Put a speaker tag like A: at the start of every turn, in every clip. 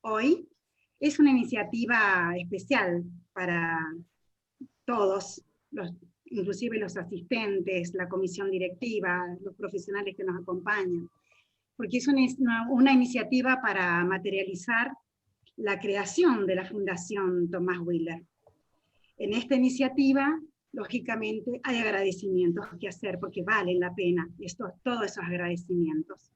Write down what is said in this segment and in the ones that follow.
A: hoy es una iniciativa especial para todos, inclusive los asistentes, la comisión directiva, los profesionales que nos acompañan, porque es una iniciativa para materializar la creación de la Fundación Tomás Wheeler. En esta iniciativa, lógicamente, hay agradecimientos que hacer porque valen la pena todos esos agradecimientos.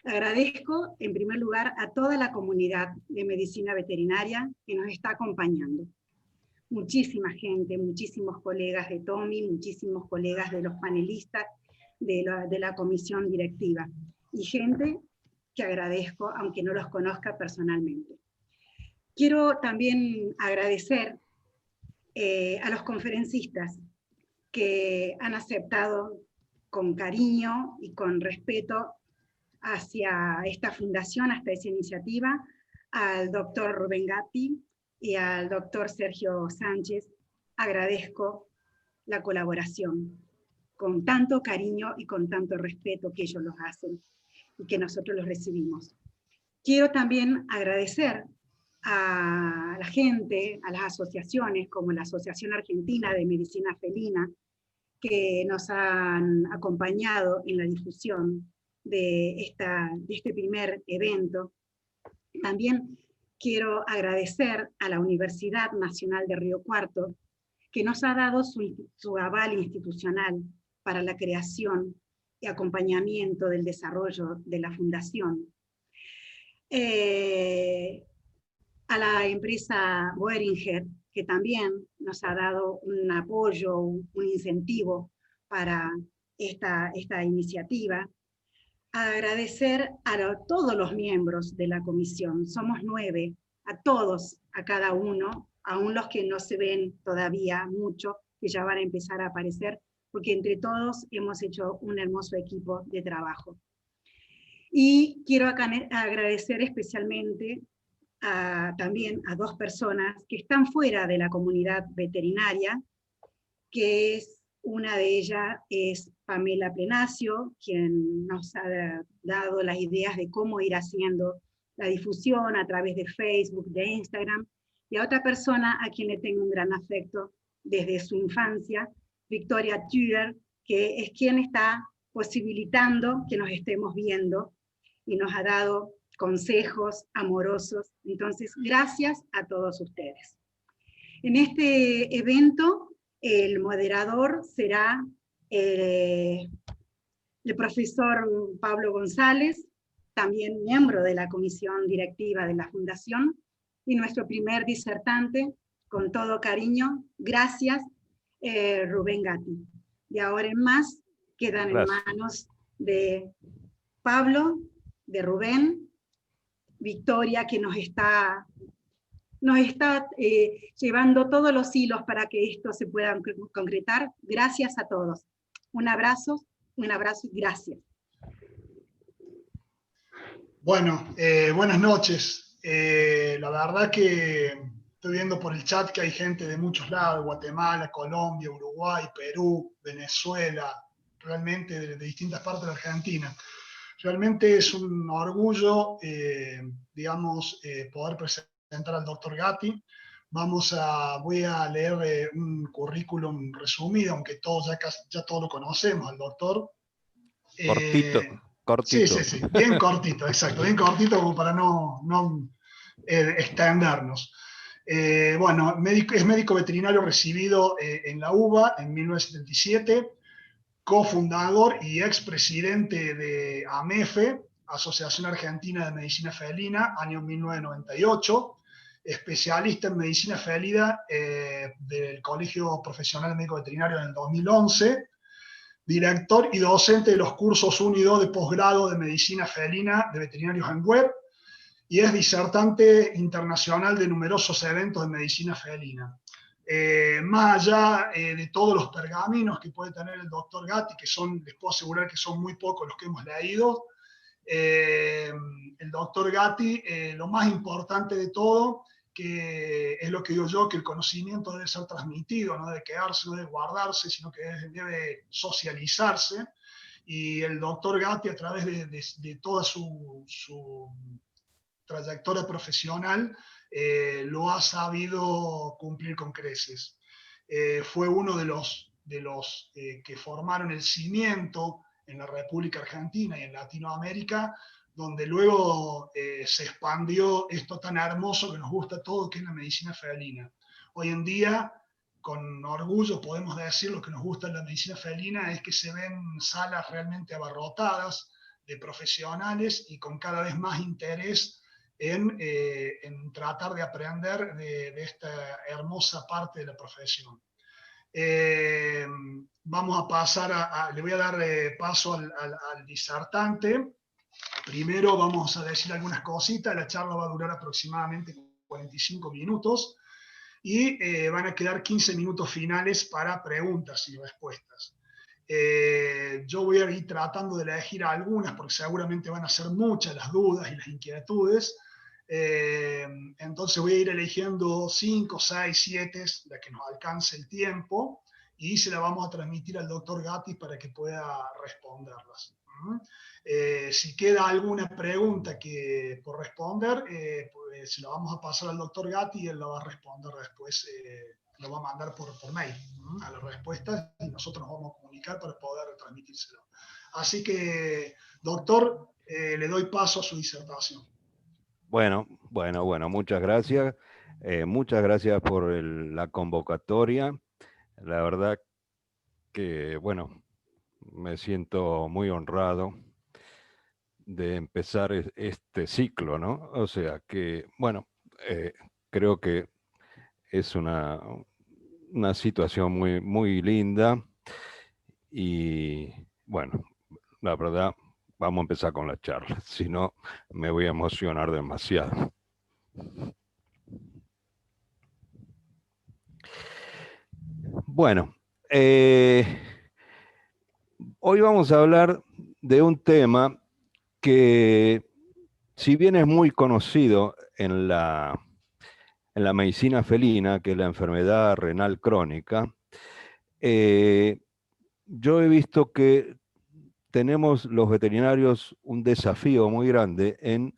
A: Agradezco, en primer lugar, a toda la comunidad de medicina veterinaria que nos está acompañando. Muchísima gente, muchísimos colegas de Tommy, muchísimos colegas de los panelistas de la comisión directiva, y gente que agradezco, aunque no los conozca personalmente. Quiero también agradecer a los conferencistas que han aceptado con cariño y con respeto hacia esta fundación, hasta esa iniciativa, al doctor Rubén Gatti y al doctor Sergio Sánchez. Agradezco la colaboración con tanto cariño y con tanto respeto que ellos los hacen y que nosotros los recibimos. Quiero también agradecer a la gente, a las asociaciones como la Asociación Argentina de Medicina Felina, que nos han acompañado en la difusión de este primer evento. También quiero agradecer a la Universidad Nacional de Río Cuarto, que nos ha dado su aval institucional para la creación y acompañamiento del desarrollo de la fundación. A la empresa Boehringer, que también nos ha dado un apoyo, un incentivo para esta iniciativa. Agradecer a todos los miembros de la comisión, somos 9, a todos, a cada uno, aún los que no se ven todavía mucho, que ya van a empezar a aparecer, porque entre todos hemos hecho un hermoso equipo de trabajo. Y quiero agradecer especialmente también a 2 personas que están fuera de la comunidad veterinaria, que una de ellas es Pamela Plenacio, quien nos ha dado las ideas de cómo ir haciendo la difusión a través de Facebook, de Instagram, y a otra persona a quien le tengo un gran afecto desde su infancia, Victoria Tudor, que es quien está posibilitando que nos estemos viendo y nos ha dado consejos amorosos. Entonces, gracias a todos ustedes. En este evento, el moderador será el profesor Pablo González, también miembro de la comisión directiva de la Fundación, y nuestro primer disertante, con todo cariño, gracias, Rubén Gatti. Y ahora en más, quedan en manos de Pablo, de Rubén, Victoria, que nos está llevando todos los hilos para que esto se pueda concretar. Gracias a todos. Un abrazo y gracias.
B: Bueno, buenas noches. La verdad que estoy viendo por el chat que hay gente de muchos lados, Guatemala, Colombia, Uruguay, Perú, Venezuela, realmente de distintas partes de la Argentina. Realmente es un orgullo, digamos, poder presentar al doctor Gatti. Voy a leer un currículum resumido, aunque todos ya todos lo conocemos, al doctor.
C: Cortito.
B: Sí, bien cortito, exacto, bien cortito como para no extendernos. Bueno, es médico veterinario recibido en la UBA en 1977, cofundador y expresidente de AMEFE, Asociación Argentina de Medicina Felina, año 1998, especialista en medicina felina del Colegio Profesional de Médico Veterinario en el 2011, director y docente de los cursos 1 y 2 de posgrado de medicina felina de veterinarios en web, y es disertante internacional de numerosos eventos de medicina felina. Más allá de todos los pergaminos que puede tener el doctor Gatti, les puedo asegurar que son muy pocos los que hemos leído, el doctor Gatti, lo más importante de todo, que es lo que digo yo, que el conocimiento debe ser transmitido, no debe quedarse, no debe guardarse, sino que debe socializarse. Y el doctor Gatti, a través de toda su trayectoria profesional lo ha sabido cumplir con creces. Fue uno de los que formaron el cimiento en la República Argentina y en Latinoamérica, donde luego se expandió esto tan hermoso que nos gusta a todos, que es la medicina felina. Hoy en día, con orgullo podemos decir, lo que nos gusta de la medicina felina es que se ven salas realmente abarrotadas de profesionales y con cada vez más interés en tratar de aprender de esta hermosa parte de la profesión. Vamos a pasar le voy a dar paso al disertante. Primero vamos a decir algunas cositas, la charla va a durar aproximadamente 45 minutos y van a quedar 15 minutos finales para preguntas y respuestas. Yo voy a ir tratando de elegir algunas porque seguramente van a ser muchas las dudas y las inquietudes. Entonces voy a ir eligiendo 5, 6, 7, la que nos alcance el tiempo, y se la vamos a transmitir al doctor Gatti para que pueda responderlas. Si queda alguna pregunta por responder, pues se la vamos a pasar al doctor Gatti y él la va a responder después, lo va a mandar por mail a las respuestas y nosotros nos vamos a comunicar para poder transmitírselo. Así que, doctor, le doy paso a su disertación.
C: Bueno, muchas gracias. Muchas gracias por la convocatoria. La verdad que, bueno, me siento muy honrado de empezar este ciclo, ¿no? O sea que, bueno, creo que es una situación muy, muy linda y, bueno, la verdad, vamos a empezar con la charla, si no me voy a emocionar demasiado. Bueno, hoy vamos a hablar de un tema que, si bien es muy conocido en la medicina felina, que es la enfermedad renal crónica, yo he visto que tenemos los veterinarios un desafío muy grande en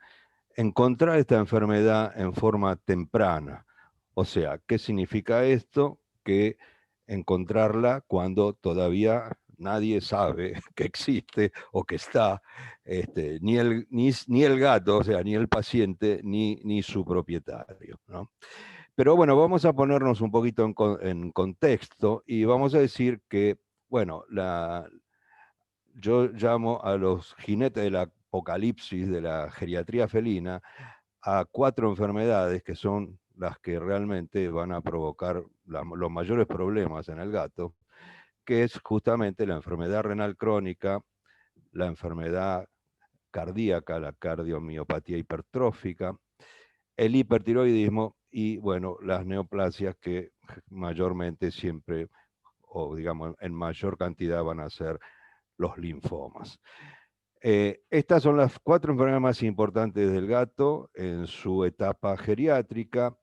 C: encontrar esta enfermedad en forma temprana. O sea, ¿qué significa esto? Que encontrarla cuando todavía nadie sabe que existe o que está, ni el gato, o sea, ni el paciente, ni su propietario, ¿no? Pero bueno, vamos a ponernos un poquito en contexto y vamos a decir que, bueno, yo llamo a los jinetes del apocalipsis de la geriatría felina a 4 enfermedades que son las que realmente van a provocar los mayores problemas en el gato, que es justamente la enfermedad renal crónica, la enfermedad cardíaca, la cardiomiopatía hipertrófica, el hipertiroidismo y, bueno, las neoplasias que mayormente siempre, o digamos en mayor cantidad, van a ser los linfomas. Estas son las 4 enfermedades más importantes del gato en su etapa geriátrica,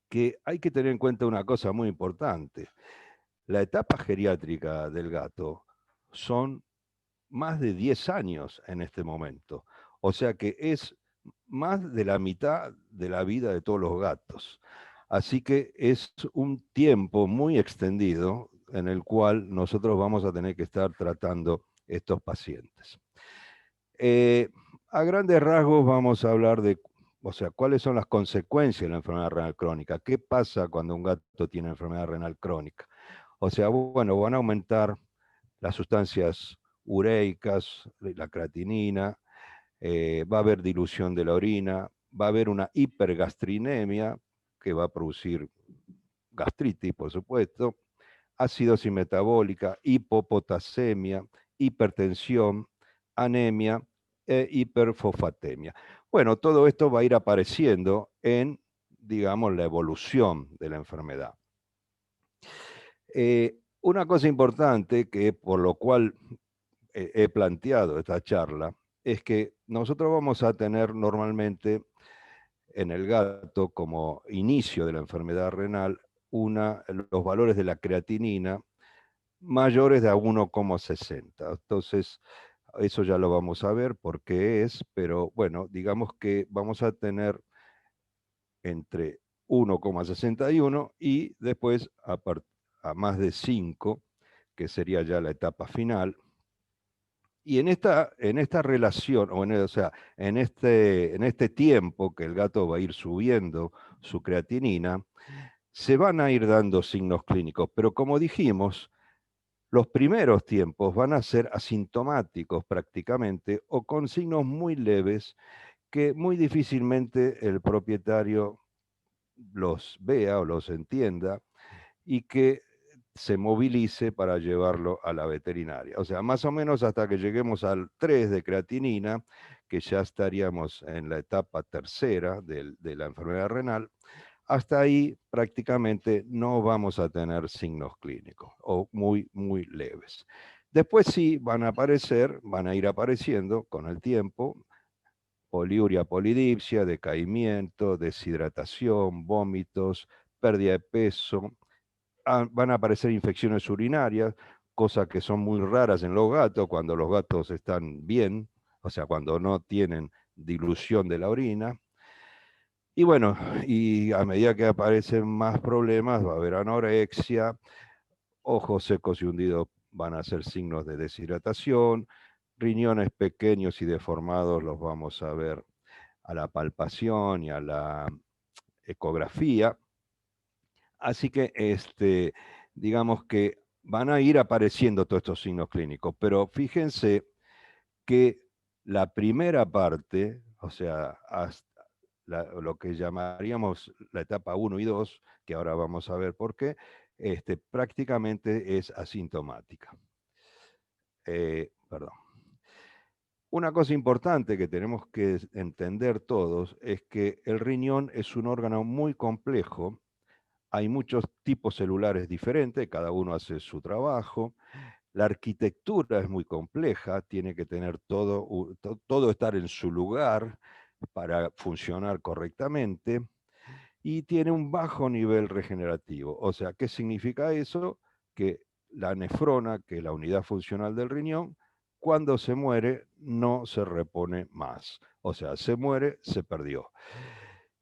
C: que hay que tener en cuenta una cosa muy importante. La etapa geriátrica del gato son más de 10 años en este momento. O sea que es más de la mitad de la vida de todos los gatos. Así que es un tiempo muy extendido en el cual nosotros vamos a tener que estar tratando estos pacientes. A grandes rasgos vamos a hablar de, o sea, cuáles son las consecuencias de la enfermedad renal crónica. ¿Qué pasa cuando un gato tiene enfermedad renal crónica? O sea, bueno, van a aumentar las sustancias ureicas, la creatinina, va a haber dilución de la orina, va a haber una hipergastrinemia que va a producir gastritis, por supuesto, acidosis metabólica, hipopotasemia, hipertensión, anemia e hiperfosfatemia. Bueno, todo esto va a ir apareciendo en, digamos, la evolución de la enfermedad. Una cosa importante, que por lo cual he planteado esta charla, es que nosotros vamos a tener normalmente en el gato, como inicio de la enfermedad renal, los valores de la creatinina mayores de 1,60. Entonces, eso ya lo vamos a ver por qué es, pero bueno, digamos que vamos a tener entre 1,61 y después a más de 5, que sería ya la etapa final. Y en esta relación, o sea, en este tiempo que el gato va a ir subiendo su creatinina, se van a ir dando signos clínicos, pero como dijimos, los primeros tiempos van a ser asintomáticos prácticamente o con signos muy leves que muy difícilmente el propietario los vea o los entienda y que se movilice para llevarlo a la veterinaria. O sea, más o menos hasta que lleguemos al 3 de creatinina, que ya estaríamos en la etapa tercera de la enfermedad renal, hasta ahí prácticamente no vamos a tener signos clínicos o muy, muy leves. Después sí van a aparecer, van a ir apareciendo con el tiempo, poliuria, polidipsia, decaimiento, deshidratación, vómitos, pérdida de peso, van a aparecer infecciones urinarias, cosas que son muy raras en los gatos cuando los gatos están bien, o sea, cuando no tienen dilución de la orina. Y bueno, y a medida que aparecen más problemas, va a haber anorexia, ojos secos y hundidos van a ser signos de deshidratación, riñones pequeños y deformados los vamos a ver a la palpación y a la ecografía. Así que digamos que van a ir apareciendo todos estos signos clínicos, pero fíjense que la primera parte, o sea, lo que llamaríamos la etapa 1 y 2, que ahora vamos a ver por qué, prácticamente es asintomática. Perdón. Una cosa importante que tenemos que entender todos es que el riñón es un órgano muy complejo. Hay muchos tipos celulares diferentes, cada uno hace su trabajo. La arquitectura es muy compleja, tiene que tener todo estar en su lugar para funcionar correctamente y tiene un bajo nivel regenerativo. O sea, ¿qué significa eso? Que la nefrona, que es la unidad funcional del riñón, cuando se muere no se repone más. O sea, se muere, se perdió.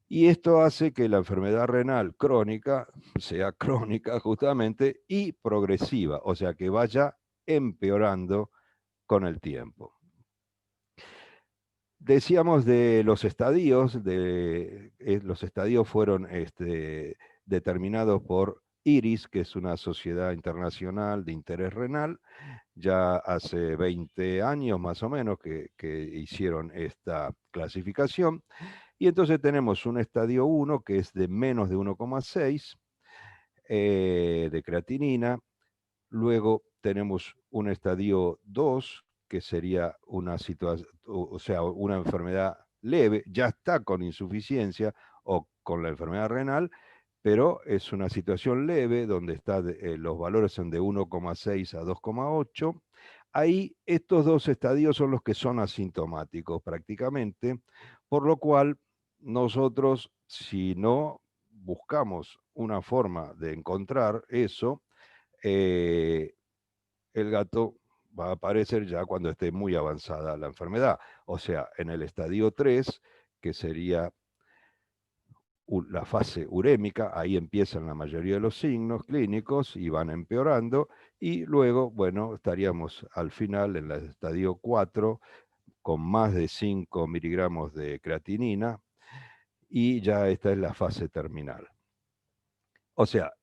C: Y esto hace que la enfermedad renal crónica sea crónica justamente y progresiva, o sea, que vaya empeorando con el tiempo. Decíamos de los estadios, los estadios fueron determinados por IRIS, que es una sociedad internacional de interés renal, ya hace 20 años más o menos que hicieron esta clasificación. Y entonces tenemos un estadio 1 que es de menos de 1,6 de creatinina. Luego tenemos un estadio 2 que sería una situación, o sea, una enfermedad leve, ya está con insuficiencia o con la enfermedad renal, pero es una situación leve donde los valores son de 1,6 a 2,8. Ahí estos dos estadios son los que son asintomáticos prácticamente, por lo cual nosotros, si no buscamos una forma de encontrar eso, el gato va a aparecer ya cuando esté muy avanzada la enfermedad. O sea, en el estadio 3, que sería la fase urémica, ahí empiezan la mayoría de los signos clínicos y van empeorando, y luego, bueno, estaríamos al final en el estadio 4 con más de 5 miligramos de creatinina, y ya esta es la fase terminal. O sea,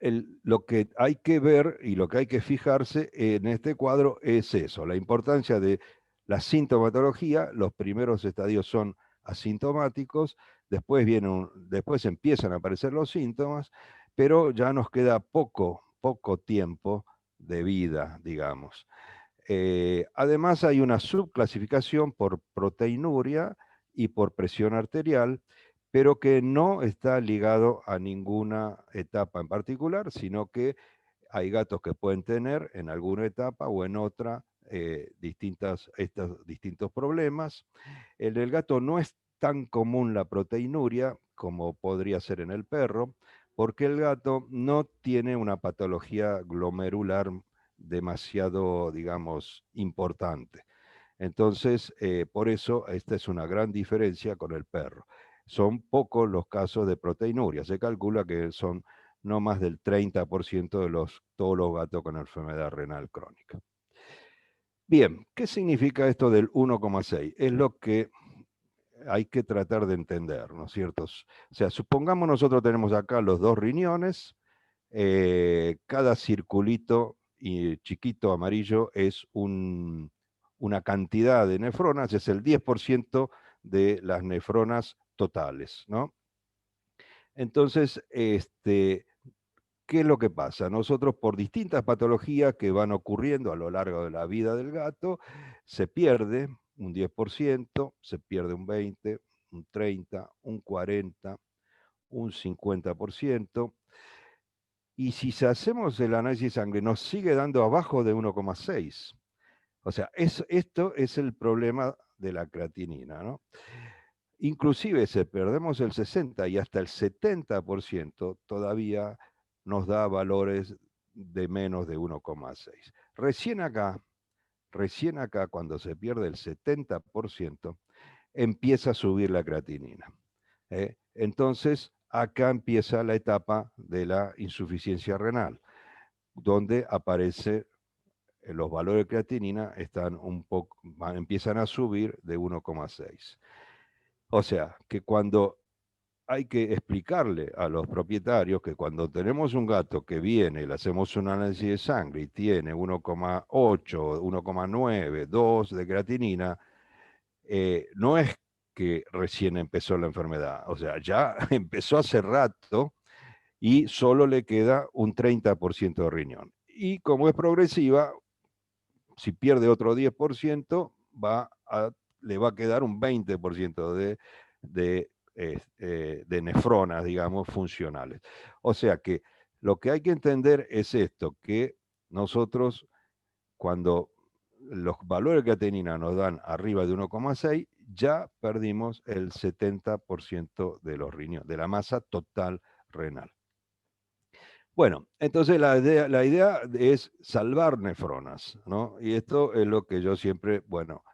C: lo que hay que ver y lo que hay que fijarse en este cuadro es eso, la importancia de la sintomatología. Los primeros estadios son asintomáticos, después empiezan a aparecer los síntomas, pero ya nos queda poco tiempo de vida, digamos. Además hay una subclasificación por proteinuria y por presión arterial, pero que no está ligado a ninguna etapa en particular, sino que hay gatos que pueden tener en alguna etapa o en otra estos distintos problemas. En el gato no es tan común la proteinuria como podría ser en el perro, porque el gato no tiene una patología glomerular demasiado, digamos, importante. Entonces, por eso esta es una gran diferencia con el perro. Son pocos los casos de proteinuria. Se calcula que son no más del 30% de todos los gatos con enfermedad renal crónica. Bien, ¿qué significa esto del 1,6? Es lo que hay que tratar de entender, ¿no es cierto? O sea, supongamos nosotros tenemos acá los 2 riñones, cada circulito y chiquito amarillo es una cantidad de nefronas, es el 10% de las nefronas totales, ¿no? Entonces, ¿qué es lo que pasa? Nosotros, por distintas patologías que van ocurriendo a lo largo de la vida del gato, se pierde un 10%, se pierde un 20%, un 30%, un 40%, un 50%, y si hacemos el análisis de sangre, nos sigue dando abajo de 1,6. O sea, esto es el problema de la creatinina, ¿no? Inclusive si perdemos el 60 y hasta el 70%, todavía nos da valores de menos de 1,6. Recién acá, cuando se pierde el 70%, empieza a subir la creatinina. Entonces, acá empieza la etapa de la insuficiencia renal, donde aparece los valores de creatinina empiezan a subir de 1,6. O sea, que cuando hay que explicarle a los propietarios que cuando tenemos un gato que viene y le hacemos un análisis de sangre y tiene 1,8, 1,9, 2 de creatinina, no es que recién empezó la enfermedad, o sea, ya empezó hace rato y solo le queda un 30% de riñón. Y como es progresiva, si pierde otro 10%, le va a quedar un 20% de nefronas, digamos, funcionales. O sea que lo que hay que entender es esto, que nosotros cuando los valores de creatinina nos dan arriba de 1,6, ya perdimos el 70% de los riñones, de la masa total renal. Bueno, entonces la idea es salvar nefronas, ¿no? Y esto es lo que yo siempre, bueno,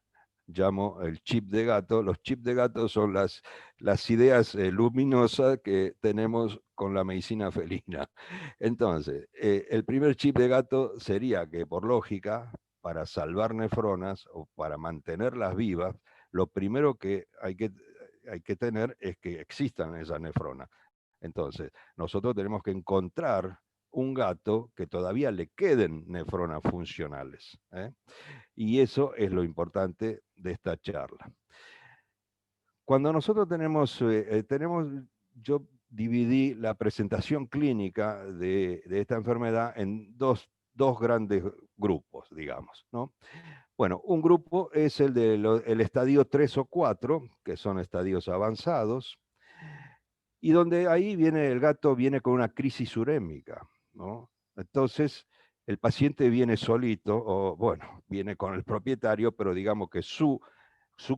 C: llamo el chip de gato. Los chips de gato son las ideas luminosas que tenemos con la medicina felina. Entonces, el primer chip de gato sería que, por lógica, para salvar nefronas o para mantenerlas vivas, lo primero que hay que tener es que existan esas nefronas. Entonces, nosotros tenemos que encontrar un gato que todavía le queden nefronas funcionales. Y eso es lo importante de esta charla. Cuando nosotros yo dividí la presentación clínica de esta enfermedad en dos grandes grupos, digamos, ¿no? Bueno, un grupo es el estadio 3 o 4, que son estadios avanzados, y donde ahí el gato viene con una crisis urémica, ¿no? Entonces, el paciente viene solito, o bueno, viene con el propietario, pero digamos que su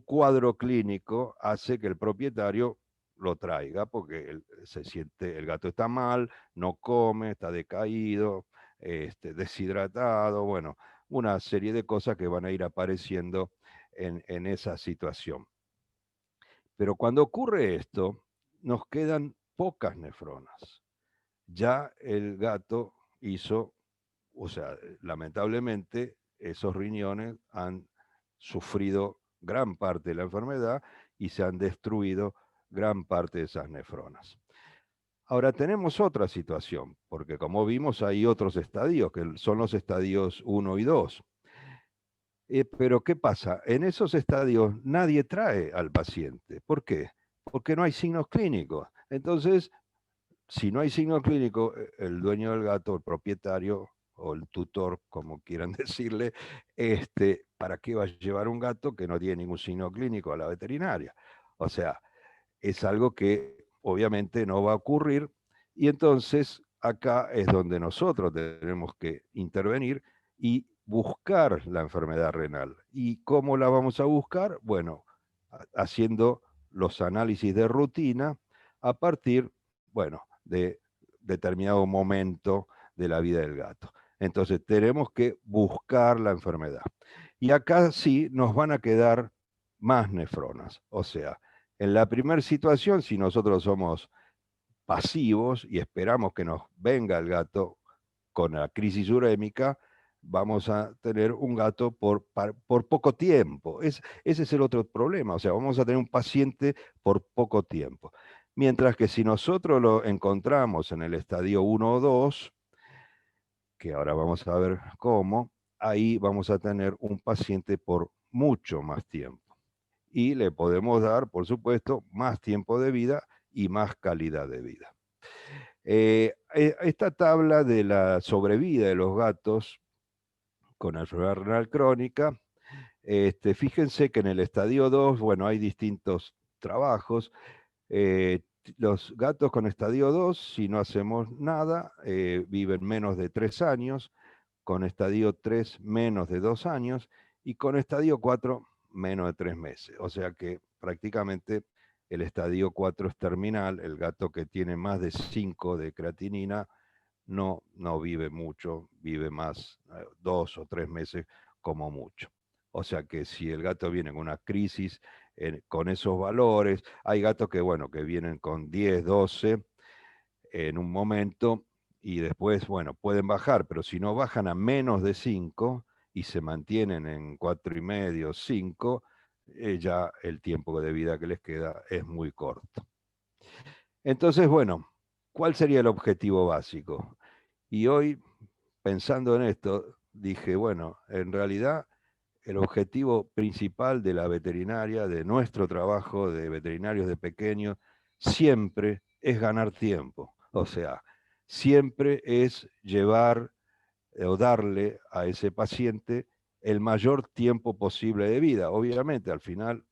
C: cuadro clínico hace que el propietario lo traiga, porque el gato está mal, no come, está decaído, deshidratado, bueno, una serie de cosas que van a ir apareciendo en esa situación. Pero cuando ocurre esto, nos quedan pocas nefronas. Ya el gato o sea, lamentablemente esos riñones han sufrido gran parte de la enfermedad y se han destruido gran parte de esas nefronas. Ahora tenemos otra situación, porque como vimos hay otros estadios, que son los estadios 1 y 2. Pero ¿qué pasa? En esos estadios nadie trae al paciente. ¿Por qué? Porque no hay signos clínicos. Entonces, si no hay signos clínicos, el dueño del gato, el propietario o el tutor, como quieran decirle, ¿para qué va a llevar un gato que no tiene ningún signo clínico a la veterinaria? O sea, es algo que obviamente no va a ocurrir y entonces acá es donde nosotros tenemos que intervenir y buscar la enfermedad renal. ¿Y cómo la vamos a buscar? Bueno, haciendo los análisis de rutina a partir, bueno, de determinado momento de la vida del gato. Entonces tenemos que buscar la enfermedad. Y acá sí nos van a quedar más nefronas. O sea, en la primera situación, si nosotros somos pasivos y esperamos que nos venga el gato con la crisis urémica, vamos a tener un gato por poco tiempo. Ese es el otro problema. O sea, vamos a tener un paciente por poco tiempo. Mientras que si nosotros lo encontramos en el estadio 1 o 2, que ahora vamos a ver cómo, ahí vamos a tener un paciente por mucho más tiempo. Y le podemos dar, por supuesto, más tiempo de vida y más calidad de vida. Esta tabla de la sobrevida de los gatos con enfermedad renal crónica, fíjense que en el estadio 2, bueno, hay distintos trabajos. Los gatos con estadio 2, si no hacemos nada, viven menos de 3 años, con estadio 3 menos de 2 años y con estadio 4 menos de 3 meses. O sea que prácticamente el estadio 4 es terminal, el gato que tiene más de 5 de creatinina no vive mucho, vive más 2 o 3 meses como mucho. O sea que si el gato viene con una crisis con esos valores, hay gatos que, bueno, que vienen con 10, 12 en un momento y después, bueno, pueden bajar, pero si no bajan a menos de 5 y se mantienen en 4,5, 5, ya el tiempo de vida que les queda es muy corto. Entonces, bueno, ¿cuál sería el objetivo básico? Y hoy, pensando en esto, dije, bueno, en realidad el objetivo principal de la veterinaria, de nuestro trabajo de veterinarios de pequeños, siempre es ganar tiempo. O sea, siempre es llevar o darle a ese paciente el mayor tiempo posible de vida. Obviamente, al final,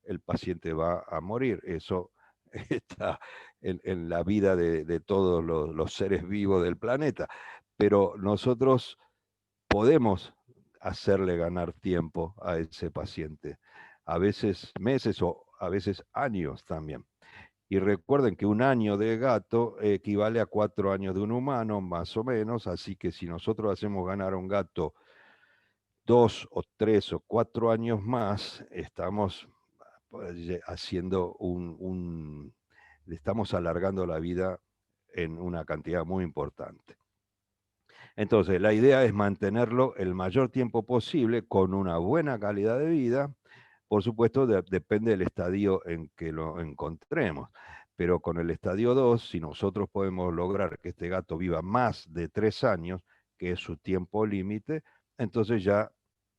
C: el paciente va a morir. Eso está en la vida de todos los seres vivos del planeta. Pero nosotros podemos hacerle ganar tiempo a ese paciente, a veces meses o a veces años también. Y recuerden que un año de gato equivale a 4 años de un humano, más o menos, así que si nosotros hacemos ganar a un gato 2 o 3 o 4 años más, estamos haciendo le estamos alargando la vida en una cantidad muy importante. Entonces, la idea es mantenerlo el mayor tiempo posible con una buena calidad de vida. Por supuesto, depende del estadio en que lo encontremos. Pero con el estadio 2, si nosotros podemos lograr que este gato viva más de 3 años, que es su tiempo límite, entonces ya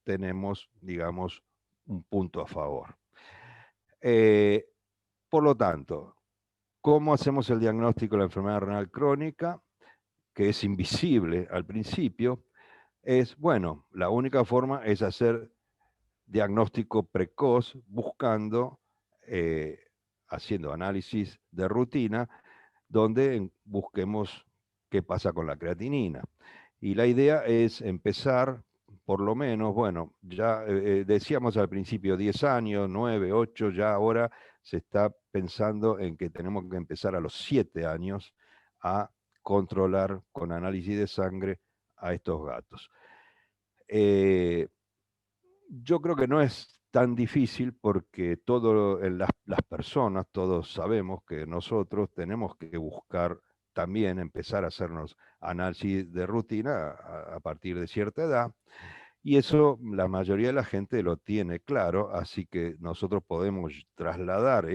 C: tenemos, digamos, un punto a favor. Por lo tanto, ¿cómo hacemos el diagnóstico de la enfermedad renal crónica? Que es invisible al principio, bueno, la única forma es hacer diagnóstico precoz buscando, haciendo análisis de rutina, donde busquemos qué pasa con la creatinina. Y la idea es empezar, por lo menos, bueno, ya decíamos al principio 10 años, 9, 8, ya ahora se está pensando en que tenemos que empezar a los 7 años a controlar con análisis de sangre a estos gatos. Yo creo que no es tan difícil porque las personas, todos sabemos que nosotros tenemos que buscar también empezar a hacernos análisis de rutina a partir de cierta edad. Y eso la mayoría de la gente lo tiene claro, así que nosotros podemos trasladar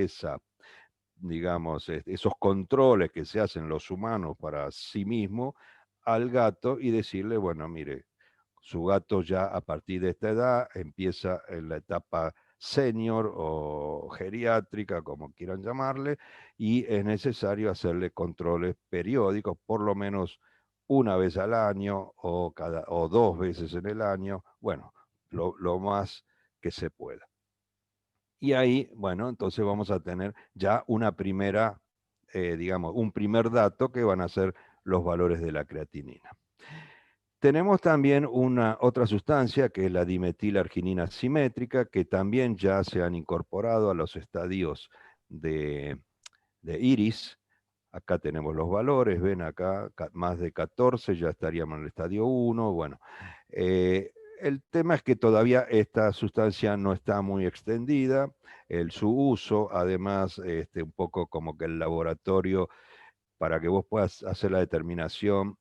C: digamos, esos controles que se hacen los humanos para sí mismos al gato y decirle, bueno, mire, su gato ya a partir de esta edad empieza en la etapa senior o geriátrica, como quieran llamarle, y es necesario hacerle controles periódicos, por lo menos una vez al año o 2 veces en el año, bueno, lo más que se pueda. Y ahí, bueno, entonces vamos a tener ya una primera, digamos, un primer dato que van a ser los valores de la creatinina. Tenemos también otra sustancia que es la dimetilarginina simétrica, que también ya se han incorporado a los estadios de IRIS. Acá tenemos los valores, ven acá, más de 14, ya estaríamos en el estadio 1. Bueno, el tema es que todavía esta sustancia no está muy extendida, su uso, además, un poco como que el laboratorio, para que vos puedas hacer la determinación,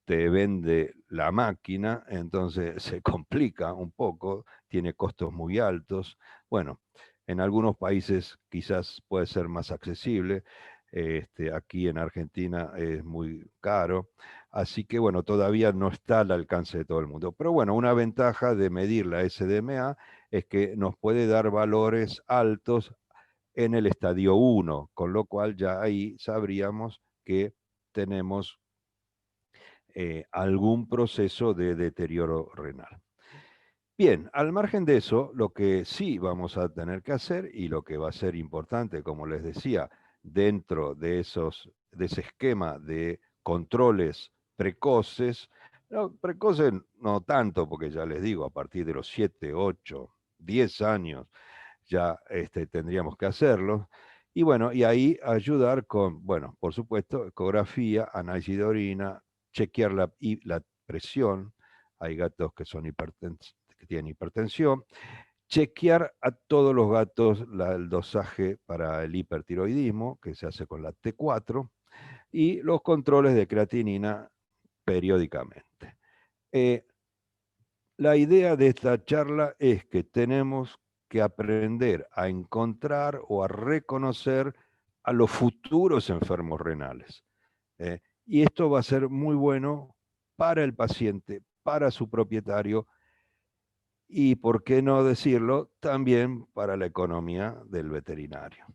C: te vende la máquina, entonces se complica un poco, tiene costos muy altos. Bueno, en algunos países quizás puede ser más accesible, aquí en Argentina es muy caro, así que bueno, todavía no está al alcance de todo el mundo. Pero bueno, una ventaja de medir la SDMA es que nos puede dar valores altos en el estadio 1, con lo cual ya ahí sabríamos que tenemos algún proceso de deterioro renal. Bien, al margen de eso, lo que sí vamos a tener que hacer y lo que va a ser importante, como les decía, dentro de ese esquema de controles precoces, no, precoces no tanto, porque ya les digo, a partir de los 7, 8, 10 años ya tendríamos que hacerlo. Y bueno, y ahí ayudar con, bueno, por supuesto, ecografía, análisis de orina, chequear la presión. Hay gatos que son que tienen hipertensión. Chequear a todos los gatos el dosaje para el hipertiroidismo, que se hace con la T4, y los controles de creatinina periódicamente. La idea de esta charla es que tenemos que aprender a encontrar o a reconocer a los futuros enfermos renales. Y esto va a ser muy bueno para el paciente, para su propietario y, por qué no decirlo, también para la economía del veterinario.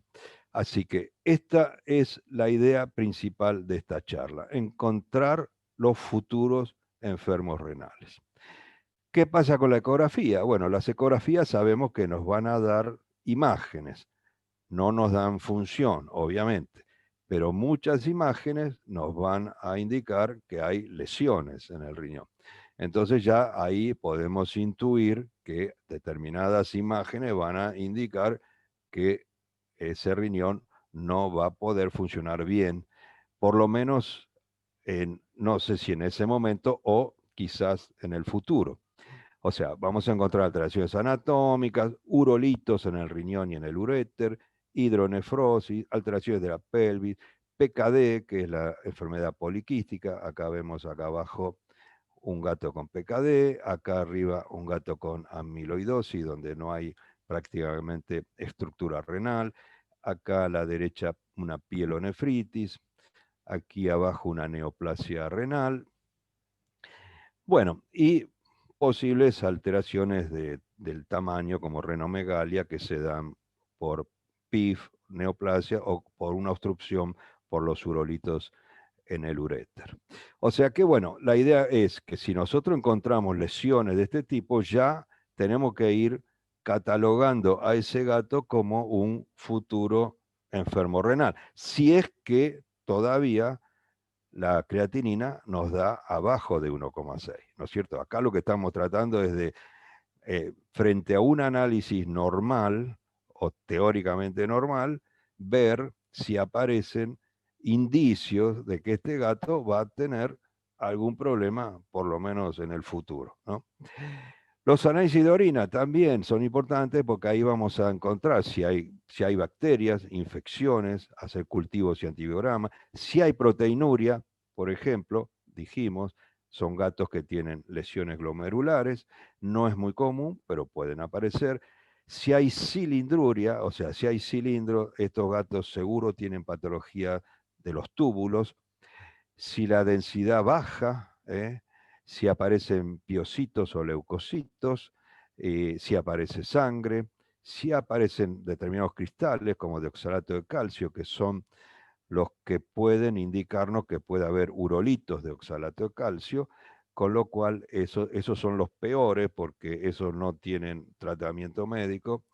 C: Así que esta es la idea principal de esta charla, encontrar los futuros enfermos renales. ¿Qué pasa con la ecografía? Bueno, las ecografías sabemos que nos van a dar imágenes, no nos dan función, obviamente, pero muchas imágenes nos van a indicar que hay lesiones en el riñón. Entonces ya ahí podemos intuir que determinadas imágenes van a indicar que ese riñón no va a poder funcionar bien, por lo menos no sé si en ese momento o quizás en el futuro. O sea, vamos a encontrar alteraciones anatómicas, urolitos en el riñón y en el uréter, hidronefrosis, alteraciones de la pelvis, PKD, que es la enfermedad poliquística. Acá vemos acá abajo un gato con PKD, acá arriba un gato con amiloidosis, donde no hay prácticamente estructura renal. Acá a la derecha una pielonefritis, aquí abajo una neoplasia renal. Bueno, y posibles alteraciones del tamaño como renomegalia que se dan por PIF, neoplasia o por una obstrucción por los urolitos en el uréter. O sea que bueno, la idea es que si nosotros encontramos lesiones de este tipo, ya tenemos que ir catalogando a ese gato como un futuro enfermo renal. Si es que todavía la creatinina nos da abajo de 1,6, ¿no es cierto? Acá lo que estamos tratando es de, frente a un análisis normal o teóricamente normal, ver si aparecen indicios de que este gato va a tener algún problema, por lo menos en el futuro, ¿no? Los análisis de orina también son importantes porque ahí vamos a encontrar si hay bacterias, infecciones, hacer cultivos y antibiogramas, si hay proteinuria, por ejemplo, dijimos, son gatos que tienen lesiones glomerulares, no es muy común, pero pueden aparecer. Si hay cilindruria, o sea, si hay cilindro, estos gatos seguro tienen patología de los túbulos. Si la densidad baja, si aparecen piocitos o leucocitos, si aparece sangre, si aparecen determinados cristales como de oxalato de calcio, que son los que pueden indicarnos que puede haber urolitos de oxalato de calcio, con lo cual esos son los peores porque esos no tienen tratamiento médico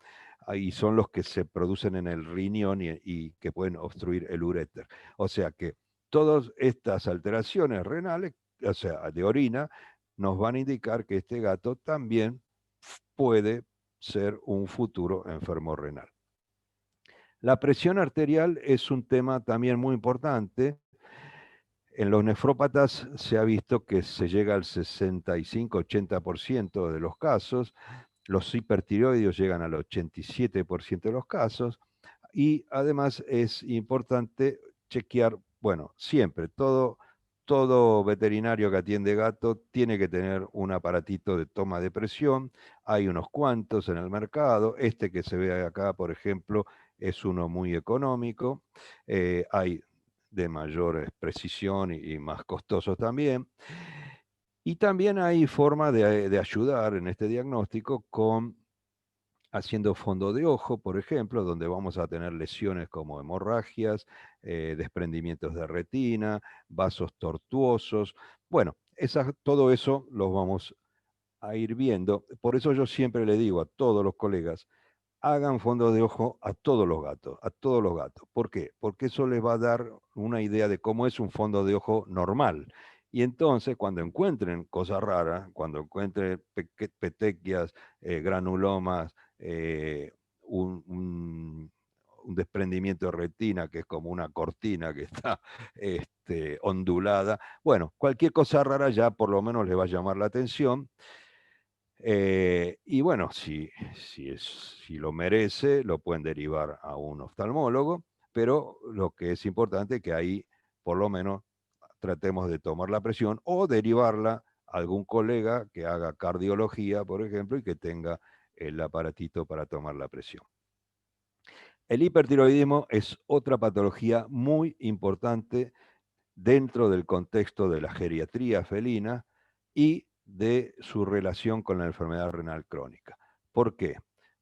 C: y son los que se producen en el riñón y que pueden obstruir el uréter. O sea que todas estas alteraciones renales, o sea, de orina, nos van a indicar que este gato también puede ser un futuro enfermo renal. La presión arterial es un tema también muy importante. En los nefrópatas se ha visto que se llega al 65-80% de los casos, los hipertiroideos llegan al 87% de los casos, y además es importante chequear, bueno, siempre, todo veterinario que atiende gato tiene que tener un aparatito de toma de presión. Hay unos cuantos en el mercado. Este que se ve acá, por ejemplo, es uno muy económico. Hay de mayor precisión y más costosos también. Y también hay forma de ayudar en este diagnóstico con haciendo fondo de ojo, por ejemplo, donde vamos a tener lesiones como hemorragias, desprendimientos de retina, vasos tortuosos. Bueno, todo eso lo vamos a ir viendo. Por eso yo siempre le digo a todos los colegas, hagan fondo de ojo a todos los gatos, a todos los gatos. ¿Por qué? Porque eso les va a dar una idea de cómo es un fondo de ojo normal. Y entonces, cuando encuentren cosas raras, cuando encuentren petequias, granulomas, un desprendimiento de retina que es como una cortina que está ondulada, bueno, cualquier cosa rara ya por lo menos les va a llamar la atención. Y bueno, si lo merece, lo pueden derivar a un oftalmólogo, pero lo que es importante es que ahí por lo menos tratemos de tomar la presión o derivarla a algún colega que haga cardiología, por ejemplo, y que tenga el aparatito para tomar la presión. El hipertiroidismo es otra patología muy importante dentro del contexto de la geriatría felina y de su relación con la enfermedad renal crónica. ¿Por qué?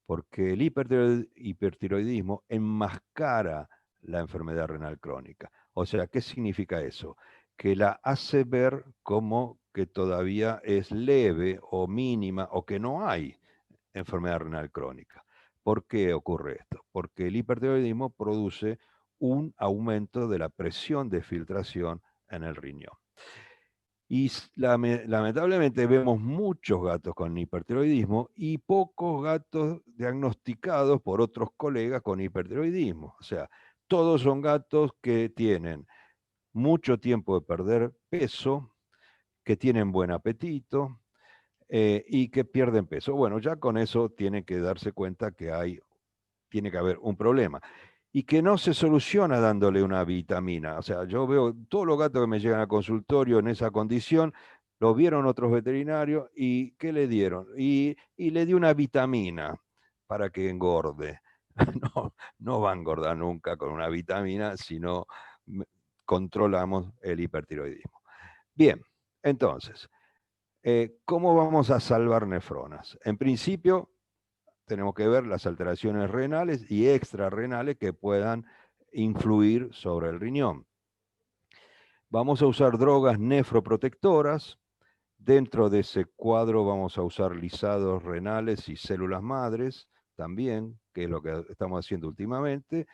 C: Porque el hipertiroidismo enmascara la enfermedad renal crónica. O sea, ¿qué significa eso? Que la hace ver como que todavía es leve o mínima o que no hay enfermedad renal crónica. ¿Por qué ocurre esto? Porque el hipertiroidismo produce un aumento de la presión de filtración en el riñón. Y lamentablemente vemos muchos gatos con hipertiroidismo y pocos gatos diagnosticados por otros colegas con hipertiroidismo. O sea, todos son gatos que tienen mucho tiempo de perder peso, que tienen buen apetito y que pierden peso. Bueno, ya con eso tienen que darse cuenta que tiene que haber un problema y que no se soluciona dándole una vitamina. O sea, yo veo todos los gatos que me llegan al consultorio en esa condición, lo vieron otros veterinarios y ¿qué le dieron? Y le dio una vitamina para que engorde. No va a engordar nunca con una vitamina si no controlamos el hipertiroidismo. Bien, entonces, ¿cómo vamos a salvar nefronas? En principio, tenemos que ver las alteraciones renales y extrarrenales que puedan influir sobre el riñón. Vamos a usar drogas nefroprotectoras. Dentro de ese cuadro vamos a usar lisados renales y células madres también, que es lo que estamos haciendo últimamente,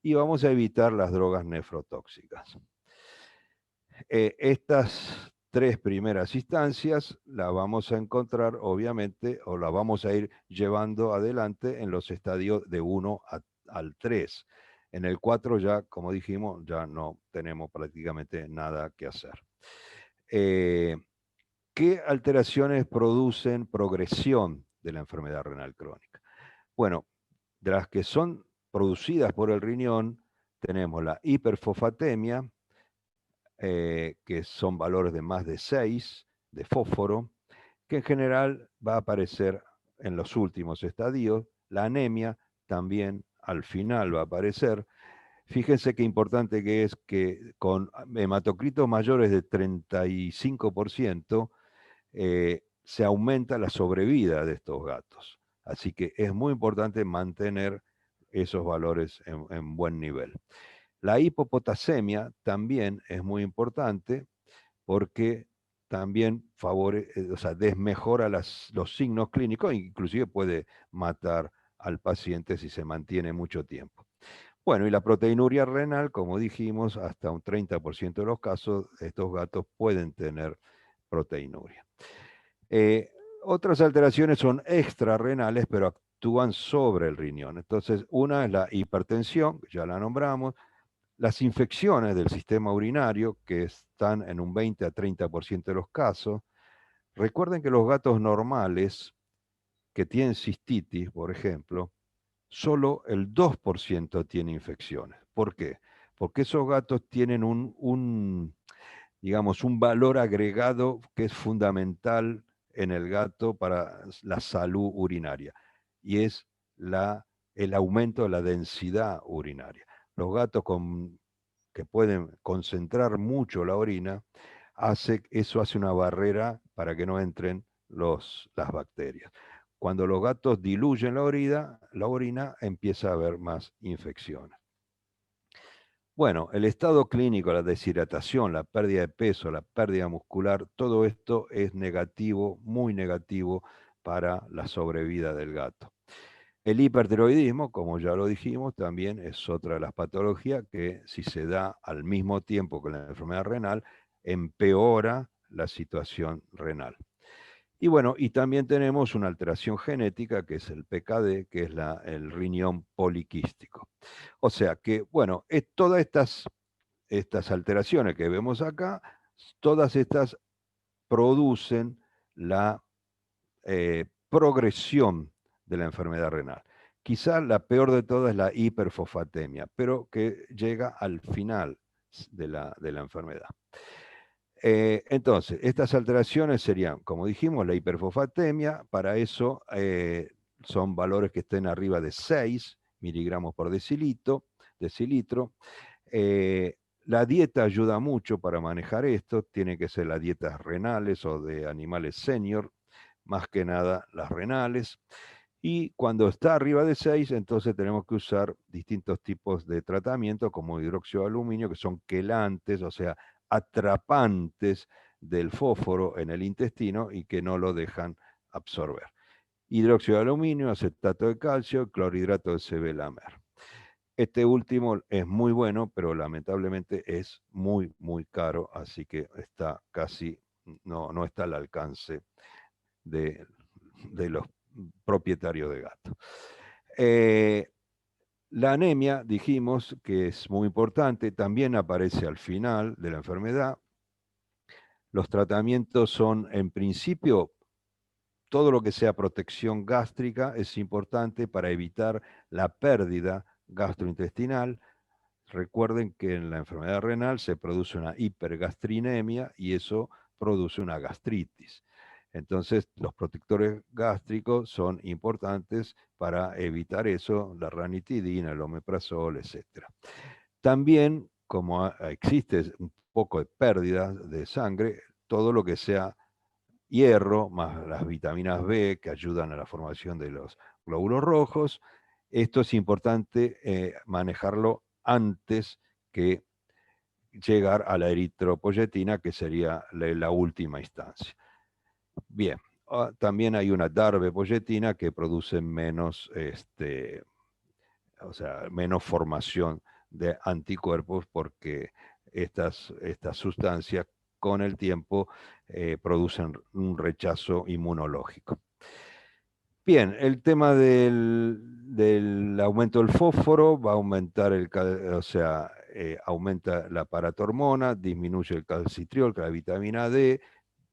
C: y vamos a evitar las drogas nefrotóxicas. Estas tres primeras instancias las vamos a encontrar, obviamente, o las vamos a ir llevando adelante en los estadios de 1 al 3. En el 4 ya, como dijimos, ya no tenemos prácticamente nada que hacer. ¿Qué alteraciones producen progresión de la enfermedad renal crónica? Bueno, de las que son producidas por el riñón, tenemos la hiperfosfatemia, que son valores de más de 6 de fósforo, que en general va a aparecer en los últimos estadios. La anemia también al final va a aparecer. Fíjense qué importante que es que con hematocritos mayores de 35% se aumenta la sobrevida de estos gatos. Así que es muy importante mantener esos valores en buen nivel. La hipopotasemia también es muy importante porque también desmejora los signos clínicos e inclusive puede matar al paciente si se mantiene mucho tiempo. Bueno, y la proteinuria renal, como dijimos, hasta un 30% de los casos, estos gatos pueden tener proteinuria. Otras alteraciones son extrarrenales, pero actúan sobre el riñón. Entonces, una es la hipertensión, ya la nombramos, Las infecciones del sistema urinario, que están en un 20 a 30% de los casos. Recuerden que los gatos normales que tienen cistitis, por ejemplo, solo el 2% tiene infecciones. ¿Por qué? Porque esos gatos tienen digamos, un valor agregado que es fundamental en el gato para la salud urinaria, y es el aumento de la densidad urinaria. Los gatos que pueden concentrar mucho la orina, eso hace una barrera para que no entren las bacterias. Cuando los gatos diluyen la orina empieza a haber más infecciones. Bueno, el estado clínico, la deshidratación, la pérdida de peso, la pérdida muscular, todo esto es negativo, muy negativo para la sobrevida del gato. El hipertiroidismo, como ya lo dijimos, también es otra de las patologías que, si se da al mismo tiempo que la enfermedad renal, empeora la situación renal. Y bueno, y también tenemos una alteración genética, que es el PKD, que es el riñón poliquístico. O sea que, bueno, todas estas alteraciones que vemos acá, todas estas producen la progresión de la enfermedad renal. Quizá la peor de todas es la hiperfosfatemia, pero que llega al final de la enfermedad. Entonces, estas alteraciones serían, como dijimos, la hiperfosfatemia. Para eso son valores que estén arriba de 6 miligramos por decilitro. La dieta ayuda mucho para manejar esto. Tiene que ser las dietas renales o de animales senior, más que nada las renales. Y cuando está arriba de 6, entonces tenemos que usar distintos tipos de tratamiento, como hidróxido de aluminio, que son quelantes, o sea, atrapantes del fósforo en el intestino y que no lo dejan absorber. Hidróxido de aluminio, acetato de calcio, clorhidrato de CB-lamer. Este último es muy bueno, pero lamentablemente es muy, muy caro, así que está casi, no está al alcance de los propietarios de gato. La anemia, dijimos que es muy importante, también aparece al final de la enfermedad. Los tratamientos son, en principio, todo lo que sea protección gástrica es importante para evitar la pérdida gastrointestinal. Recuerden que en la enfermedad renal se produce una hipergastrinemia y eso produce una gastritis. Entonces, los protectores gástricos son importantes para evitar eso, la ranitidina, el omeprazol, etc. También, como existe un poco de pérdida de sangre, todo lo que sea hierro, más las vitaminas B que ayudan a la formación de los glóbulos rojos, esto es importante manejarlo antes que llegar a la eritropoyetina, que sería la última instancia. Bien, también hay una darbepoyetina que produce menos, menos formación de anticuerpos, porque estas sustancias con el tiempo producen un rechazo inmunológico. Bien, el tema del aumento del fósforo va a aumentar aumenta la paratormona, disminuye el calcitriol, que es la vitamina D,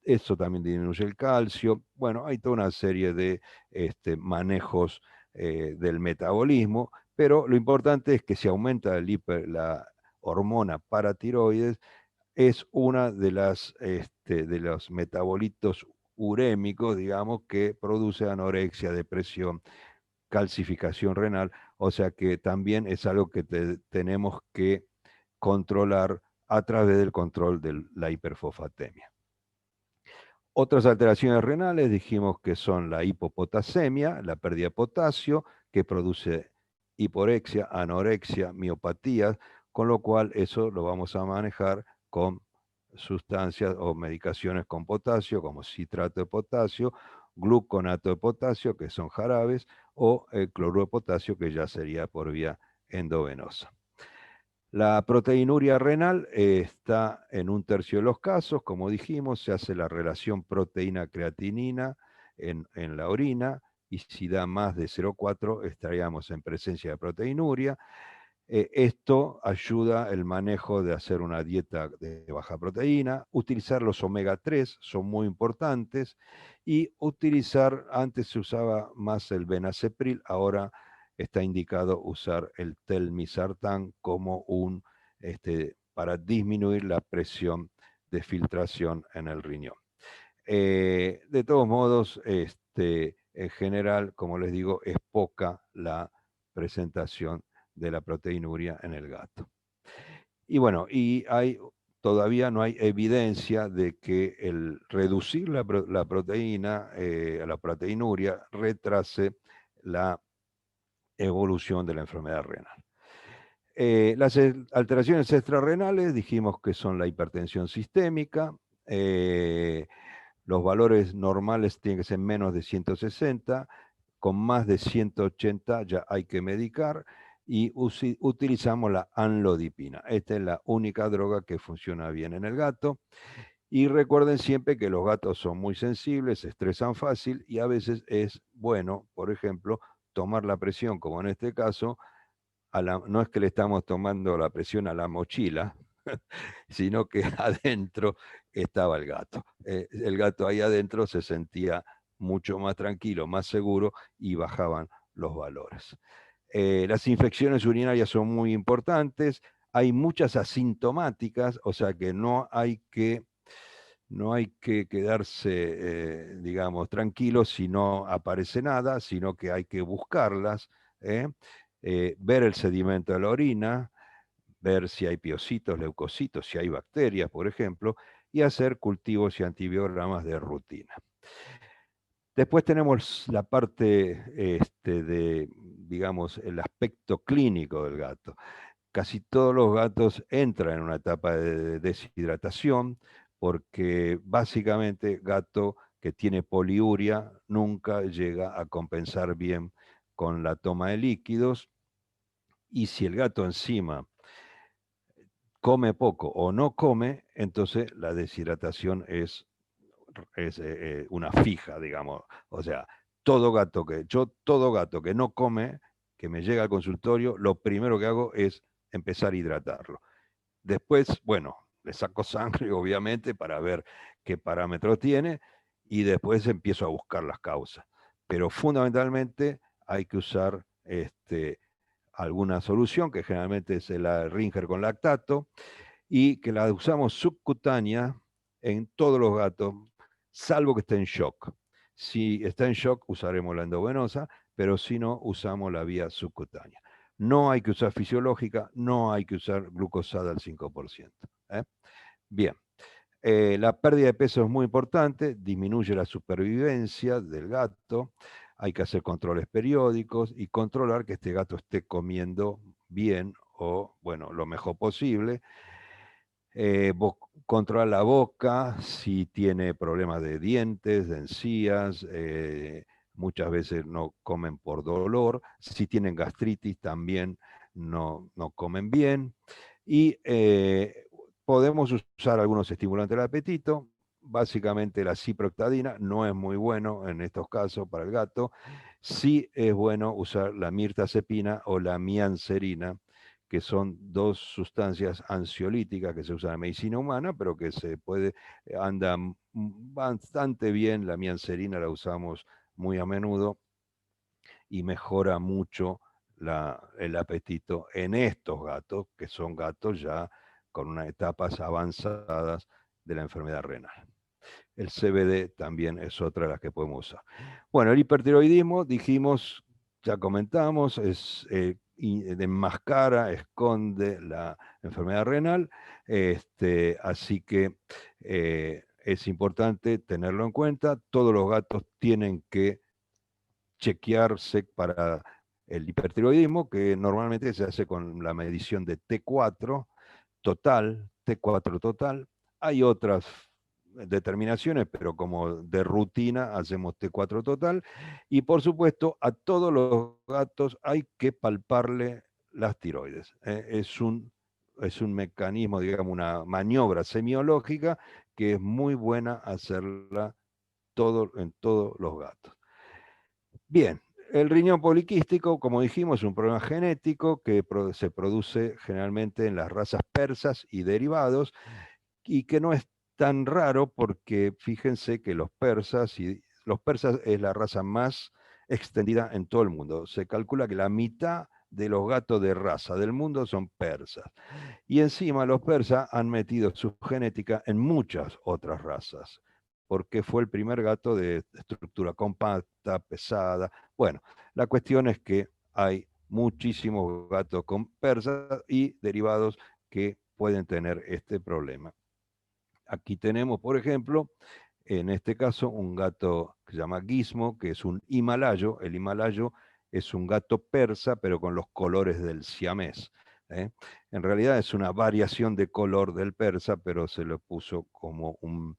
C: eso también disminuye el calcio. Bueno, hay toda una serie de manejos del metabolismo, pero lo importante es que si aumenta la hormona paratiroides, es una de los metabolitos urémicos, digamos, que produce anorexia, depresión, calcificación renal, o sea que también es algo que tenemos que controlar a través del control de la hiperfosfatemia. Otras alteraciones renales dijimos que son la hipopotasemia, la pérdida de potasio, que produce hiporexia, anorexia, miopatías, con lo cual eso lo vamos a manejar con sustancias o medicaciones con potasio, como citrato de potasio, gluconato de potasio, que son jarabes, o el cloruro de potasio, que ya sería por vía endovenosa. La proteinuria renal está en 1/3 de los casos, como dijimos, se hace la relación proteína-creatinina en la orina, y si da más de 0,4 estaríamos en presencia de proteinuria. Esto ayuda el manejo de hacer una dieta de baja proteína, utilizar los omega 3 son muy importantes, y utilizar, antes se usaba más el benacepril, ahora está indicado usar el telmisartán como para disminuir la presión de filtración en el riñón. De todos modos, en general, como les digo, es poca la presentación de la proteinuria en el gato. Y bueno, todavía no hay evidencia de que el reducir la proteína, la proteinuria, retrase la evolución de la enfermedad renal. Las alteraciones extrarrenales dijimos que son la hipertensión sistémica. Los valores normales tienen que ser menos de 160, con más de 180 ya hay que medicar, y utilizamos la amlodipina. Esta es la única droga que funciona bien en el gato. Y recuerden siempre que los gatos son muy sensibles, se estresan fácil, y a veces es bueno, por ejemplo, tomar la presión, como en este caso, no es que le estamos tomando la presión a la mochila, sino que adentro estaba el gato. El gato ahí adentro se sentía mucho más tranquilo, más seguro, y bajaban los valores. Las infecciones urinarias son muy importantes. Hay muchas asintomáticas, o sea que no hay que quedarse, digamos, tranquilos si no aparece nada, sino que hay que buscarlas, ver el sedimento de la orina, ver si hay piocitos, leucocitos, si hay bacterias, por ejemplo, y hacer cultivos y antibiogramas de rutina. Después tenemos la parte digamos, el aspecto clínico del gato. Casi todos los gatos entran en una etapa de deshidratación, porque básicamente gato que tiene poliuria nunca llega a compensar bien con la toma de líquidos, y si el gato encima come poco o no come, entonces la deshidratación es una fija, digamos. O sea, todo gato que no come, que me llega al consultorio, lo primero que hago es empezar a hidratarlo. Después, bueno, le saco sangre, obviamente, para ver qué parámetro tiene, y después empiezo a buscar las causas. Pero fundamentalmente hay que usar alguna solución, que generalmente es la Ringer con lactato, y que la usamos subcutánea en todos los gatos, salvo que esté en shock. Si está en shock, usaremos la endovenosa, pero si no, usamos la vía subcutánea. No hay que usar fisiológica, no hay que usar glucosada al 5%. Bien, la pérdida de peso es muy importante, disminuye la supervivencia del gato, hay que hacer controles periódicos y controlar que este gato esté comiendo bien o, bueno, lo mejor posible. Controlar la boca, si tiene problemas de dientes, de encías, muchas veces no comen por dolor, si tienen gastritis también no comen bien, y podemos usar algunos estimulantes del apetito. Básicamente la ciproctadina no es muy bueno en estos casos para el gato. Sí es bueno usar la mirtazepina o la mianserina, que son dos sustancias ansiolíticas que se usan en medicina humana, pero que andan bastante bien. La mianserina la usamos muy a menudo y mejora mucho el apetito en estos gatos, que son gatos ya con unas etapas avanzadas de la enfermedad renal. El CBD también es otra de las que podemos usar. Bueno, el hipertiroidismo, dijimos, ya comentamos, enmascara, esconde la enfermedad renal, así que es importante tenerlo en cuenta. Todos los gatos tienen que chequearse para el hipertiroidismo, que normalmente se hace con la medición de T4 total. Hay otras determinaciones, pero como de rutina hacemos T4 total. Y por supuesto, a todos los gatos hay que palparle las tiroides. Es un mecanismo, digamos, una maniobra semiológica que es muy buena hacerla en todos los gatos. Bien, El riñón poliquístico, como dijimos, es un problema genético que se produce generalmente en las razas persas y derivados, y que no es tan raro porque fíjense que los persas es la raza más extendida en todo el mundo. Se calcula que la mitad de los gatos de raza del mundo son persas. Y encima los persas han metido su genética en muchas otras razas, porque fue el primer gato de estructura compacta, pesada. Bueno, la cuestión es que hay muchísimos gatos con persas y derivados que pueden tener este problema. Aquí tenemos, por ejemplo, en este caso, un gato que se llama Gizmo, que es un himalayo. El himalayo es un gato persa, pero con los colores del siamés. En realidad es una variación de color del persa, pero se le puso como un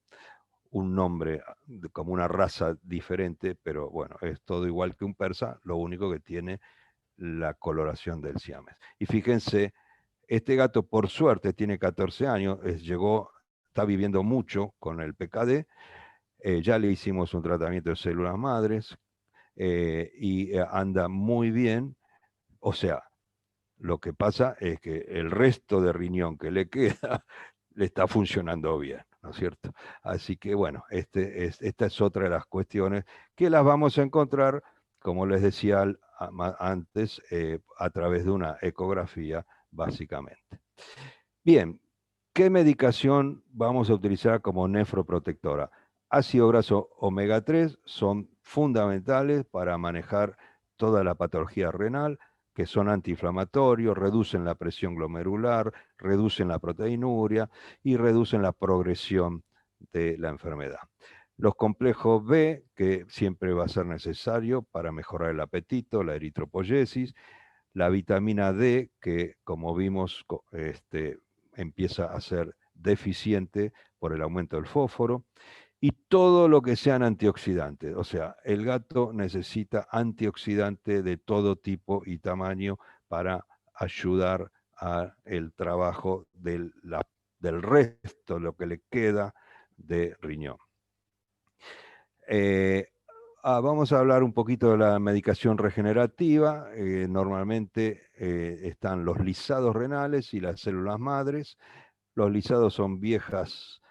C: nombre, como una raza diferente, pero bueno, es todo igual que un persa, lo único que tiene la coloración del siamés. Y fíjense, este gato por suerte tiene 14 años, está viviendo mucho con el PKD, ya le hicimos un tratamiento de células madres y anda muy bien. O sea, lo que pasa es que el resto de riñón que le queda le está funcionando bien, ¿no es cierto? Así que bueno, esta es otra de las cuestiones que las vamos a encontrar, como les decía antes, a través de una ecografía, básicamente. Bien, ¿qué medicación vamos a utilizar como nefroprotectora? Ácido graso omega 3 son fundamentales para manejar toda la patología renal, que son antiinflamatorios, reducen la presión glomerular, reducen la proteinuria y reducen la progresión de la enfermedad. Los complejos B, que siempre va a ser necesario para mejorar el apetito, la eritropoyesis, la vitamina D, que como vimos empieza a ser deficiente por el aumento del fósforo, y todo lo que sean antioxidantes. O sea, el gato necesita antioxidantes de todo tipo y tamaño para ayudar al trabajo del resto, lo que le queda de riñón. Vamos a hablar un poquito de la medicación regenerativa. Normalmente están los lisados renales y las células madres. Los lisados son viejas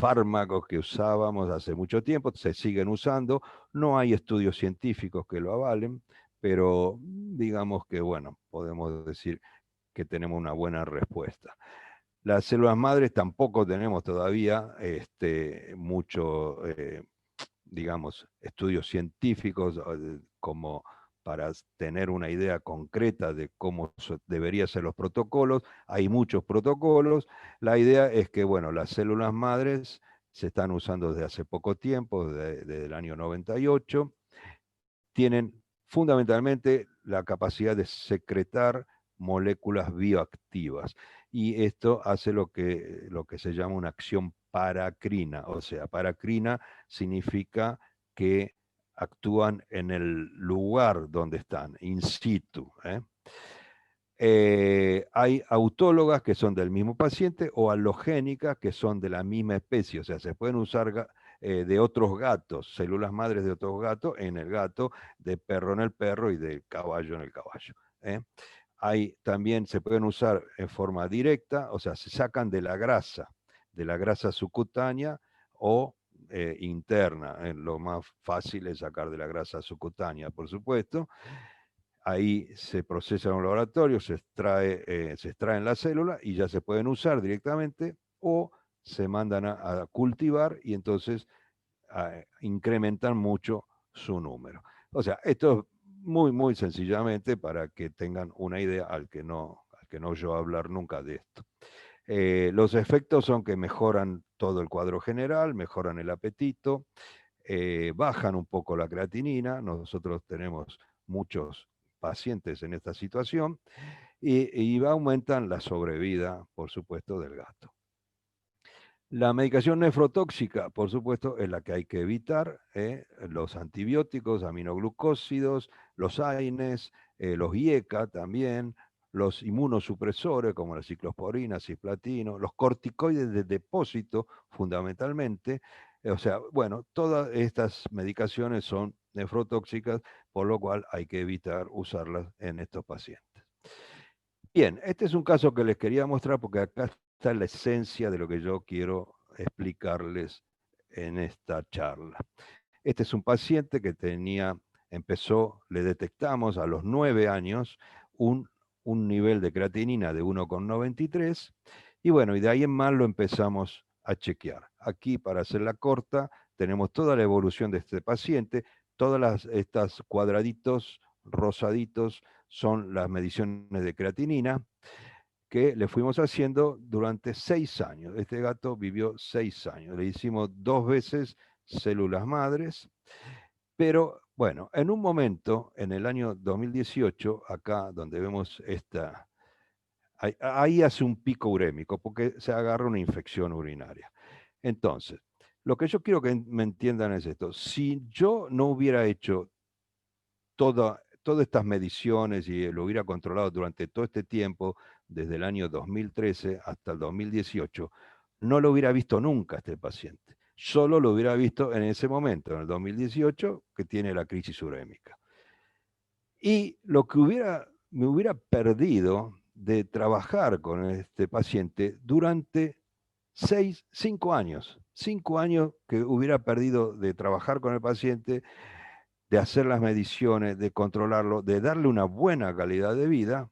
C: fármacos que usábamos hace mucho tiempo, se siguen usando. No hay estudios científicos que lo avalen, pero digamos que, bueno, podemos decir que tenemos una buena respuesta. Las células madres tampoco tenemos todavía mucho, digamos, estudios científicos como para tener una idea concreta de cómo deberían ser los protocolos. Hay muchos protocolos. La idea es que, bueno, las células madres se están usando desde hace poco tiempo, desde el año 98. Tienen fundamentalmente la capacidad de secretar moléculas bioactivas. Y esto hace lo que se llama una acción paracrina. O sea, paracrina significa que actúan en el lugar donde están, in situ. Hay autólogas que son del mismo paciente o halogénicas que son de la misma especie. O sea, se pueden usar de otros gatos, células madres de otros gatos en el gato, de perro en el perro y de caballo en el caballo. También se pueden usar en forma directa, o sea, se sacan de la grasa subcutánea o interna. Lo más fácil es sacar de la grasa subcutánea, por supuesto. Ahí se procesa en un laboratorio, se extraen las células y ya se pueden usar directamente o se mandan a cultivar y entonces incrementan mucho su número. O sea, esto es muy, muy sencillamente para que tengan una idea al que no yo hablar nunca de esto. Los efectos son que mejoran todo el cuadro general, mejoran el apetito, bajan un poco la creatinina. Nosotros tenemos muchos pacientes en esta situación y aumentan la sobrevida, por supuesto, del gato. La medicación nefrotóxica, por supuesto, es la que hay que evitar. Los antibióticos, aminoglucósidos, los AINES, los IECA también, los inmunosupresores como la ciclosporina, cisplatino, los corticoides de depósito, fundamentalmente. O sea, bueno, todas estas medicaciones son nefrotóxicas, por lo cual hay que evitar usarlas en estos pacientes. Bien, este es un caso que les quería mostrar porque acá está la esencia de lo que yo quiero explicarles en esta charla. Este es un paciente que le detectamos a los 9 años un nivel de creatinina de 1,93 y bueno, y de ahí en más lo empezamos a chequear. Aquí, para hacerla corta, tenemos toda la evolución de este paciente, estas cuadraditos rosaditos son las mediciones de creatinina que le fuimos haciendo durante 6 años. Este gato vivió 6 años. Le hicimos 2 veces células madres, pero bueno, en un momento, en el año 2018, acá donde vemos ahí hace un pico urémico porque se agarra una infección urinaria. Entonces, lo que yo quiero que me entiendan es esto. Si yo no hubiera hecho todas estas mediciones y lo hubiera controlado durante todo este tiempo, desde el año 2013 hasta el 2018, no lo hubiera visto nunca este paciente. Solo lo hubiera visto en ese momento, en el 2018, que tiene la crisis urémica. Y lo que me hubiera perdido de trabajar con este paciente durante 5 años. 5 años que hubiera perdido de trabajar con el paciente, de hacer las mediciones, de controlarlo, de darle una buena calidad de vida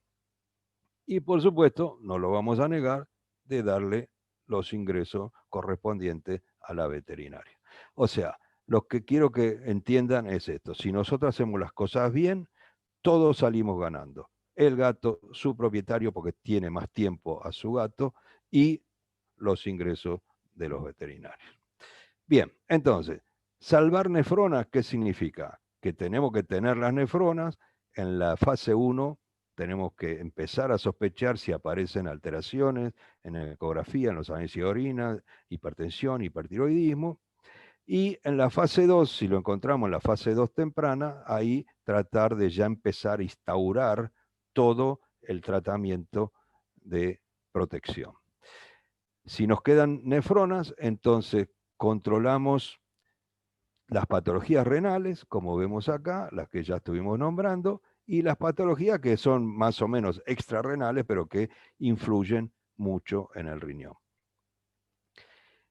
C: y, por supuesto, no lo vamos a negar, de darle los ingresos correspondientes a la veterinaria. O sea, lo que quiero que entiendan es esto. Si nosotros hacemos las cosas bien, todos salimos ganando. El gato, su propietario, porque tiene más tiempo a su gato, y los ingresos de los veterinarios. Bien, entonces, salvar nefronas, ¿qué significa? Que tenemos que tener las nefronas. En la fase 1 tenemos que empezar a sospechar si aparecen alteraciones en la ecografía, en los análisis de orina, hipertensión, hipertiroidismo. Y en la fase 2, si lo encontramos en la fase 2 temprana, ahí tratar de ya empezar a instaurar todo el tratamiento de protección. Si nos quedan nefronas, entonces controlamos las patologías renales, como vemos acá, las que ya estuvimos nombrando, y las patologías que son más o menos extrarrenales, pero que influyen mucho en el riñón.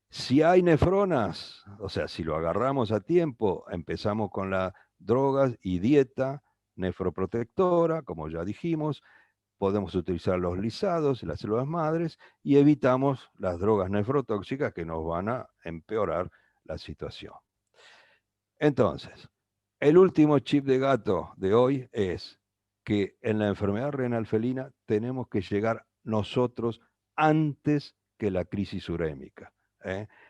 C: Si hay nefronas, o sea, si lo agarramos a tiempo, empezamos con las drogas y dieta nefroprotectora, como ya dijimos, podemos utilizar los lisados, las células madres, y evitamos las drogas nefrotóxicas que nos van a empeorar la situación. Entonces, el último chip de gato de hoy es que en la enfermedad renal felina tenemos que llegar nosotros antes que la crisis urémica.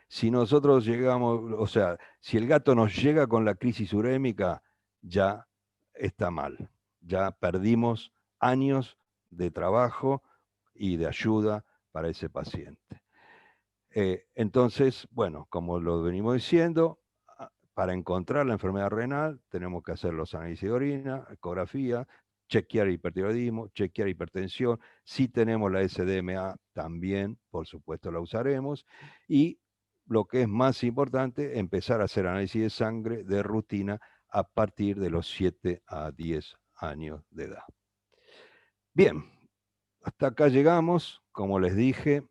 C: Si nosotros llegamos, o sea, si el gato nos llega con la crisis urémica, ya está mal. Ya perdimos años de trabajo y de ayuda para ese paciente. Entonces, bueno, como lo venimos diciendo, para encontrar la enfermedad renal tenemos que hacer los análisis de orina, ecografía, chequear hipertiroidismo, chequear hipertensión. Si tenemos la SDMA, también, por supuesto, la usaremos. Y lo que es más importante, empezar a hacer análisis de sangre de rutina a partir de los 7 a 10 años de edad. Bien, hasta acá llegamos. Como les dije,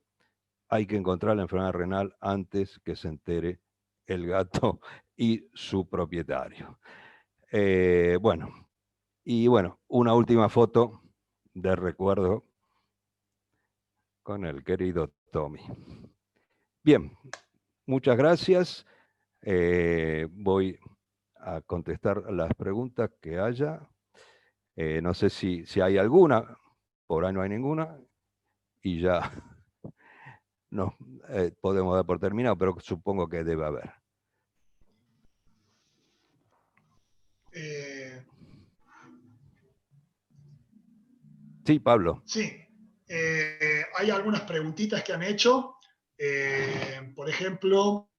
C: hay que encontrar la enfermedad renal antes que se entere el gato y su propietario. Bueno, una última foto de recuerdo con el querido Tommy. Bien, muchas gracias. Voy a contestar las preguntas que haya. No sé si hay alguna, por ahí no hay ninguna, y ya nos podemos dar por terminado, pero supongo que debe haber. Sí, Pablo.
B: Sí, hay algunas preguntitas que han hecho. Por ejemplo,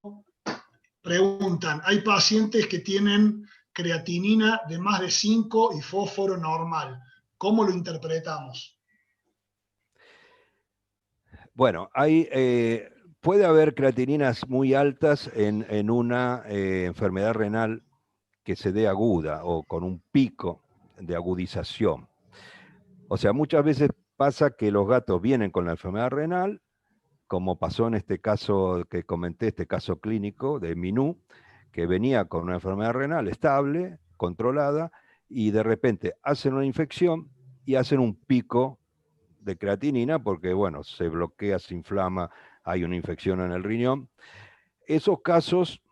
B: preguntan, hay pacientes que tienen creatinina de más de 5 y fósforo normal. ¿Cómo lo interpretamos?
C: Bueno, puede haber creatininas muy altas en una enfermedad renal que se dé aguda o con un pico de agudización. O sea, muchas veces pasa que los gatos vienen con la enfermedad renal, como pasó en este caso que comenté, este caso clínico de Minú, que venía con una enfermedad renal estable, controlada, y de repente hacen una infección y hacen un pico de creatinina porque, bueno, se bloquea, se inflama, hay una infección en el riñón. Esos casos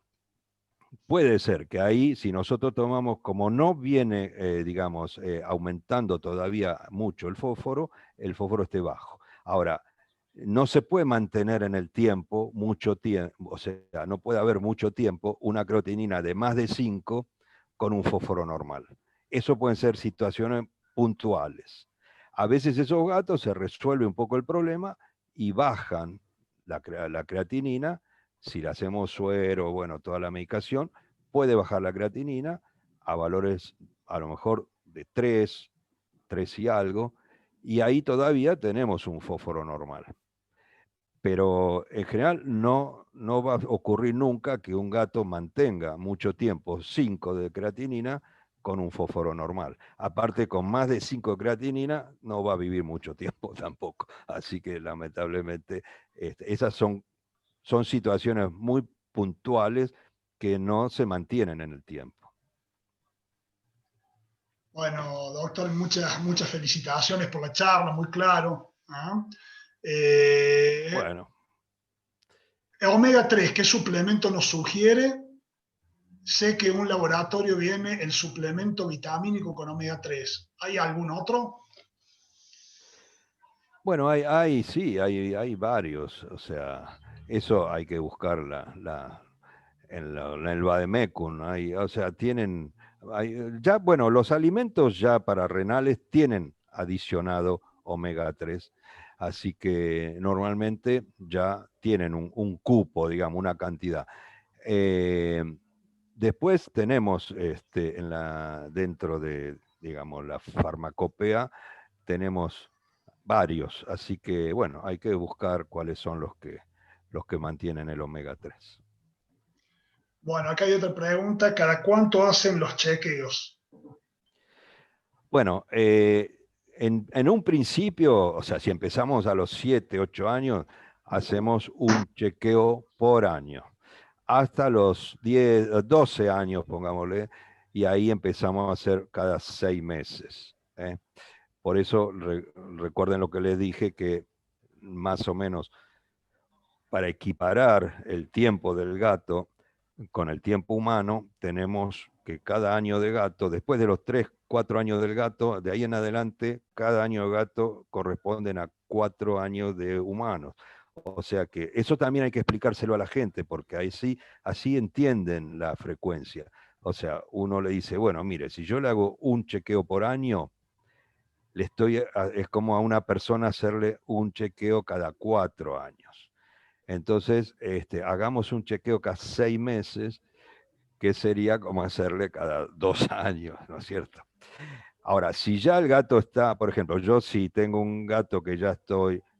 C: puede ser que ahí, si nosotros tomamos, como no viene, digamos, aumentando todavía mucho el fósforo esté bajo. Ahora, no se puede mantener en el tiempo, mucho tiempo, o sea, no puede haber mucho tiempo una creatinina de más de 5 con un fósforo normal. Eso pueden ser situaciones puntuales. A veces esos gatos se resuelve un poco el problema y bajan la creatinina. Si le hacemos suero, bueno, toda la medicación, puede bajar la creatinina a valores a lo mejor de 3 y algo, y ahí todavía tenemos un fósforo normal. Pero en general no va a ocurrir nunca que un gato mantenga mucho tiempo 5 de creatinina con un fósforo normal. Aparte, con más de 5 de creatinina no va a vivir mucho tiempo tampoco. Así que lamentablemente esas son situaciones muy puntuales que no se mantienen en el tiempo.
B: Bueno, doctor, muchas felicitaciones por la charla, muy claro.
C: Bueno,
B: Omega 3, ¿qué suplemento nos sugiere? Sé que en un laboratorio viene el suplemento vitamínico con omega 3. ¿Hay algún otro?
C: bueno, hay varios. O sea, eso hay que buscar en el Vademecum. O sea, ya, bueno, los alimentos ya para renales tienen adicionado omega 3. Así que normalmente ya tienen un cupo, digamos, una cantidad. Después tenemos dentro de, digamos, la farmacopea, tenemos varios, así que bueno, hay que buscar cuáles son los que mantienen el omega 3.
B: Bueno, acá hay otra pregunta. ¿Cada cuánto hacen los chequeos?
C: Bueno, en un principio, o sea, si empezamos a los 7, 8 años, hacemos un chequeo por año. Hasta los 10, 12 años, pongámosle, y ahí empezamos a hacer cada 6 meses. Por eso recuerden lo que les dije, que más o menos para equiparar el tiempo del gato con el tiempo humano, tenemos que cada año de gato, después de los 3, 4 años del gato, de ahí en adelante, cada año de gato corresponden a 4 años de humanos. O sea que eso también hay que explicárselo a la gente, porque así entienden la frecuencia. O sea, uno le dice, bueno, mire, si yo le hago un chequeo por año, es como a una persona hacerle un chequeo cada 4 años. Entonces, hagamos un chequeo cada 6 meses, que sería como hacerle cada 2 años, ¿no es cierto? Ahora, si ya el gato está, por ejemplo, yo si tengo un gato que ya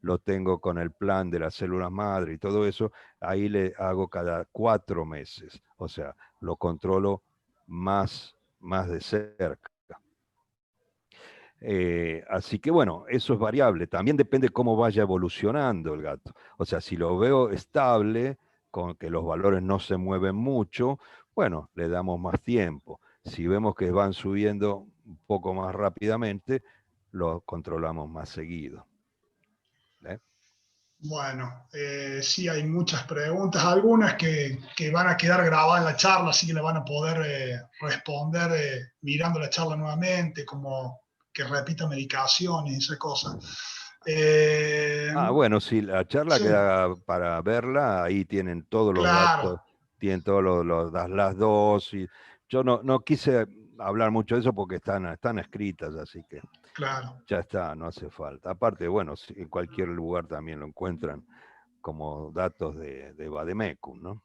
C: lo tengo con el plan de las células madre y todo eso, ahí le hago cada 4 meses. O sea, lo controlo más de cerca. Así que bueno, eso es variable. También depende cómo vaya evolucionando el gato. O sea, si lo veo estable, con que los valores no se mueven mucho, bueno, le damos más tiempo. Si vemos que van subiendo un poco más rápidamente, lo controlamos más seguido.
B: Bueno, sí hay muchas preguntas, algunas que van a quedar grabadas en la charla, así que le van a poder responder mirando la charla nuevamente, como que repita medicaciones y esas cosas.
C: Bueno, sí, la charla
B: Sí,
C: queda para verla, ahí tienen todos los datos,
B: claro,
C: tienen todos las dosis. Yo no quise hablar mucho de eso porque están escritas, así que
B: claro.
C: ya está, no hace falta. Aparte, bueno, en cualquier lugar también lo encuentran como datos de Vademecum, ¿no?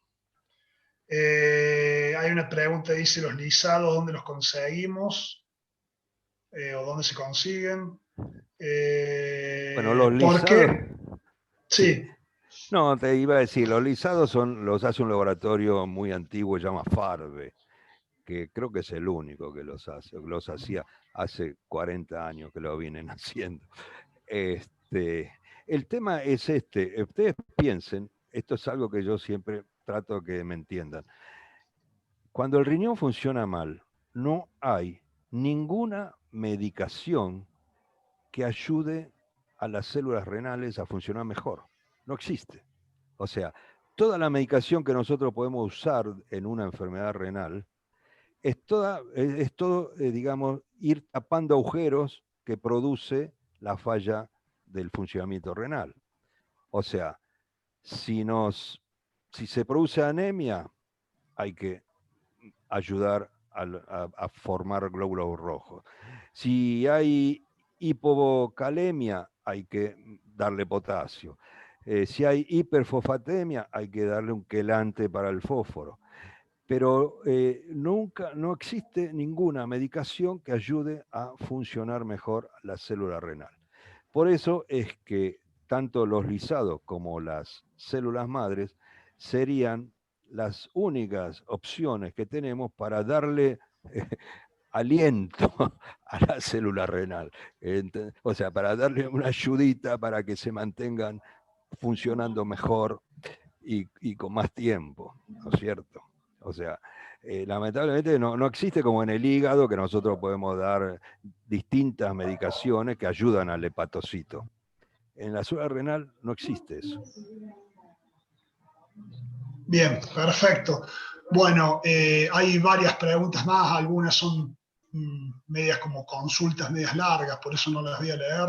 B: Hay una pregunta, dice, los lisados, ¿dónde los conseguimos? ¿O dónde se consiguen?
C: Bueno, los
B: ¿Por
C: lisados,
B: qué?
C: sí.
B: Sí,
C: No, te iba a decir, los lisados los hace un laboratorio muy antiguo, se llama Farbe, que creo que es el único que los hace, los hacía hace 40 años que lo vienen haciendo. El tema es ustedes piensen, esto es algo que yo siempre trato que me entiendan. Cuando el riñón funciona mal, no hay ninguna medicación que ayude a las células renales a funcionar mejor. No existe. O sea, toda la medicación que nosotros podemos usar en una enfermedad renal es todo, digamos, ir tapando agujeros que produce la falla del funcionamiento renal. O sea, si se produce anemia, hay que ayudar a formar glóbulos rojos. Si hay hipocalemia, hay que darle potasio. Si hay hiperfosfatemia, hay que darle un quelante para el fósforo. Pero no existe ninguna medicación que ayude a funcionar mejor la célula renal. Por eso es que tanto los lisados como las células madres serían las únicas opciones que tenemos para darle aliento a la célula renal. O sea, para darle una ayudita para que se mantengan funcionando mejor y con más tiempo, ¿no es cierto? O sea, lamentablemente no existe como en el hígado que nosotros podemos dar distintas medicaciones que ayudan al hepatocito. En la célula renal no existe eso.
B: Bien, perfecto. Bueno, hay varias preguntas más, algunas son medias como consultas, medias largas, por eso no las voy a leer.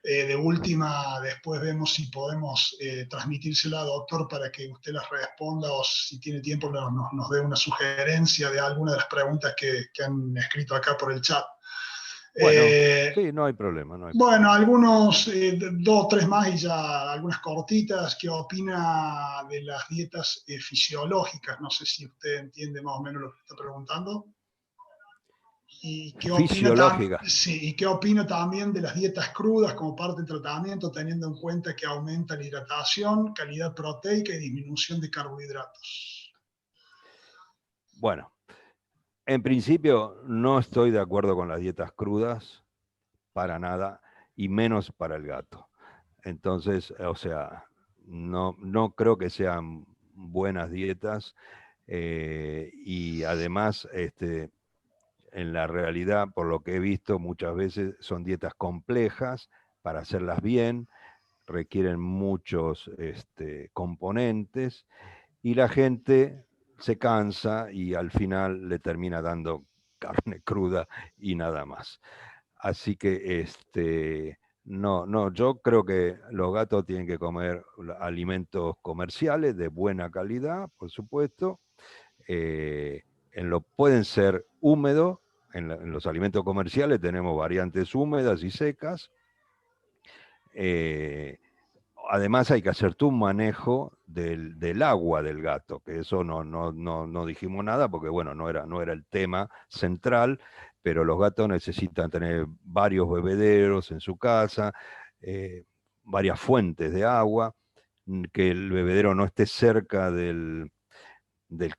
B: De última, después vemos si podemos transmitírsela al doctor para que usted las responda o si tiene tiempo nos dé una sugerencia de alguna de las preguntas que han escrito acá por el chat.
C: Bueno, sí, no hay problema.
B: Bueno, algunos, 2 o 3 más y ya algunas cortitas. ¿Qué opina de las dietas fisiológicas? No sé si usted entiende más o menos lo que está preguntando. ¿Y qué opina, ¿y qué opina también de las dietas crudas como parte del tratamiento, teniendo en cuenta que aumenta la hidratación, calidad proteica y disminución de carbohidratos?
C: Bueno, en principio no estoy de acuerdo con las dietas crudas, para nada, y menos para el gato. Entonces, o sea, no creo que sean buenas dietas y además, en la realidad, por lo que he visto, muchas veces son dietas complejas para hacerlas bien, requieren muchos componentes y la gente se cansa y al final le termina dando carne cruda y nada más. Así que yo creo que los gatos tienen que comer alimentos comerciales de buena calidad, por supuesto. Pueden ser húmedos, en los alimentos comerciales tenemos variantes húmedas y secas. Además hay que hacer un manejo del agua del gato, que eso no dijimos nada porque bueno, no era el tema central, pero los gatos necesitan tener varios bebederos en su casa, varias fuentes de agua, que el bebedero no esté cerca del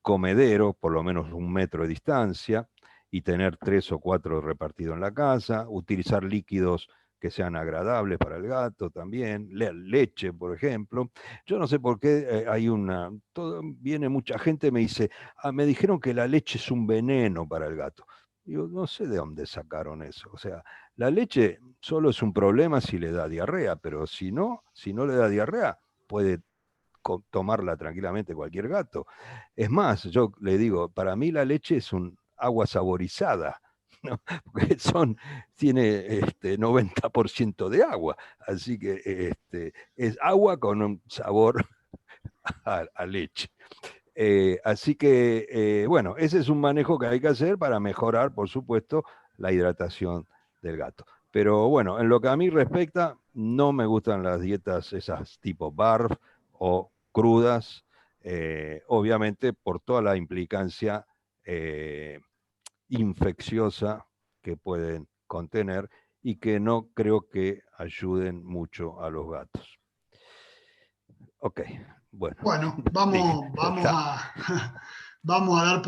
C: comedero, por lo menos 1 metro de distancia, y tener 3 o 4 repartidos en la casa, utilizar líquidos que sean agradables para el gato también, leche, por ejemplo. Yo no sé por qué viene mucha gente y me dice, me dijeron que la leche es un veneno para el gato. Yo no sé de dónde sacaron eso. O sea, la leche solo es un problema si le da diarrea, pero si no le da diarrea, puede tomarla tranquilamente cualquier gato. Es más, yo le digo, para mí la leche es un agua saborizada, ¿no? Porque tiene 90% de agua, así que es agua con un sabor a leche. Así que, bueno, ese es un manejo que hay que hacer para mejorar, por supuesto, la hidratación del gato. Pero bueno, en lo que a mí respecta, no me gustan las dietas esas tipo BARF o crudas, obviamente por toda la implicancia infecciosa que pueden contener y que no creo que ayuden mucho a los gatos. Ok, bueno.
B: Bueno, vamos vamos a dar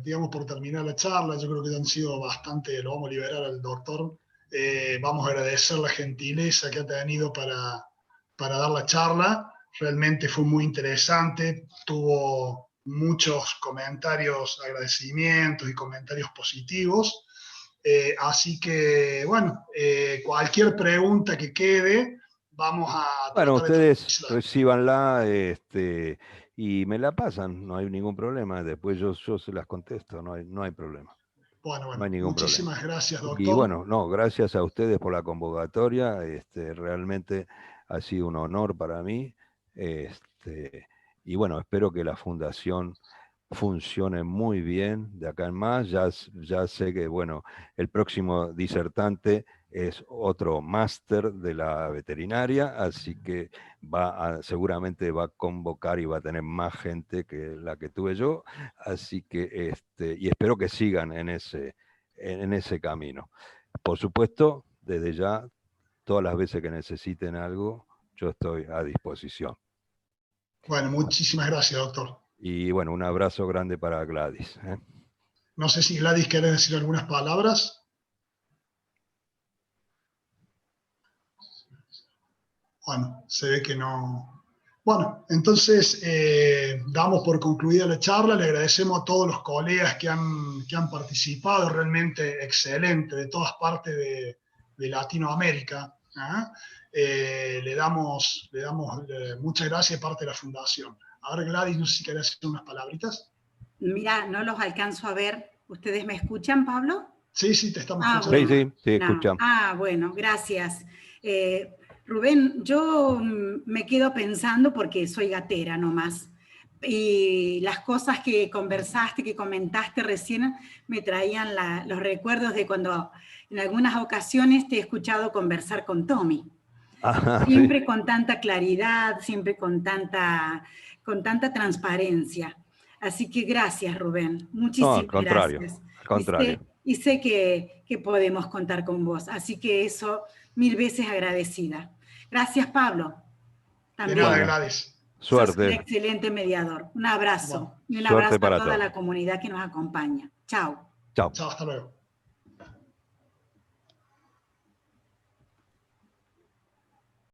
B: digamos, por terminar la charla. Yo creo que han sido bastante, lo vamos a liberar al doctor. Vamos a agradecer la gentileza que ha tenido para dar la charla. Realmente fue muy interesante, tuvo muchos comentarios, agradecimientos y comentarios positivos. Así que, bueno, cualquier pregunta que quede, vamos a
C: Bueno,
B: tratar de
C: ustedes
B: traducirla.
C: recíbanla y me la pasan, no hay ningún problema. Después yo se las contesto, no hay problema. No hay
B: Bueno,
C: ningún problema.
B: muchísimas gracias,
C: Y
B: doctor.
C: bueno, no, gracias a ustedes por la convocatoria. Realmente ha sido un honor para mí. Y bueno, espero que la fundación funcione muy bien de acá en más. Ya sé que, bueno, el próximo disertante es otro máster de la veterinaria, así que seguramente va a convocar y va a tener más gente que la que tuve yo. Así que, y espero que sigan en ese camino. Por supuesto, desde ya, todas las veces que necesiten algo, yo estoy a disposición.
B: Bueno, muchísimas gracias, doctor.
C: Y bueno, un abrazo grande para Gladys.
B: No sé si Gladys quiere decir algunas palabras. Bueno, se ve que no. Bueno, entonces damos por concluida la charla. Le agradecemos a todos los colegas que han participado, realmente excelente, de todas partes de Latinoamérica. Le damos muchas gracias de parte de la Fundación. Ahora, Gladys, no sé si querés decir unas palabritas.
A: Mira, no los alcanzo a ver. ¿Ustedes me escuchan, Pablo?
B: Sí, te estamos
A: Ah,
B: escuchando.
A: bueno.
C: Sí,
A: No.
C: escuchamos.
A: Bueno, gracias. Rubén, yo me quedo pensando porque soy gatera nomás. Y las cosas que conversaste, que comentaste recién, me traían los recuerdos de cuando en algunas ocasiones te he escuchado conversar con Tommy. Siempre
C: Sí.
A: con tanta claridad, siempre con tanta transparencia. Así que gracias, Rubén.
C: No, al
A: Muchísimas
C: contrario,
A: gracias.
C: al contrario.
A: Y sé que podemos contar con vos. Así que eso, 1000 veces agradecida. Gracias, Pablo.
B: De nada,
A: También.
C: Bueno,
B: Gladys.
A: Sos un
C: suerte,
A: excelente mediador. Un abrazo.
B: Bueno,
A: Y un
C: suerte
A: abrazo a
C: para
A: toda
C: todos.
A: la comunidad que nos acompaña. Chao.
C: Chao.
B: chao, hasta luego.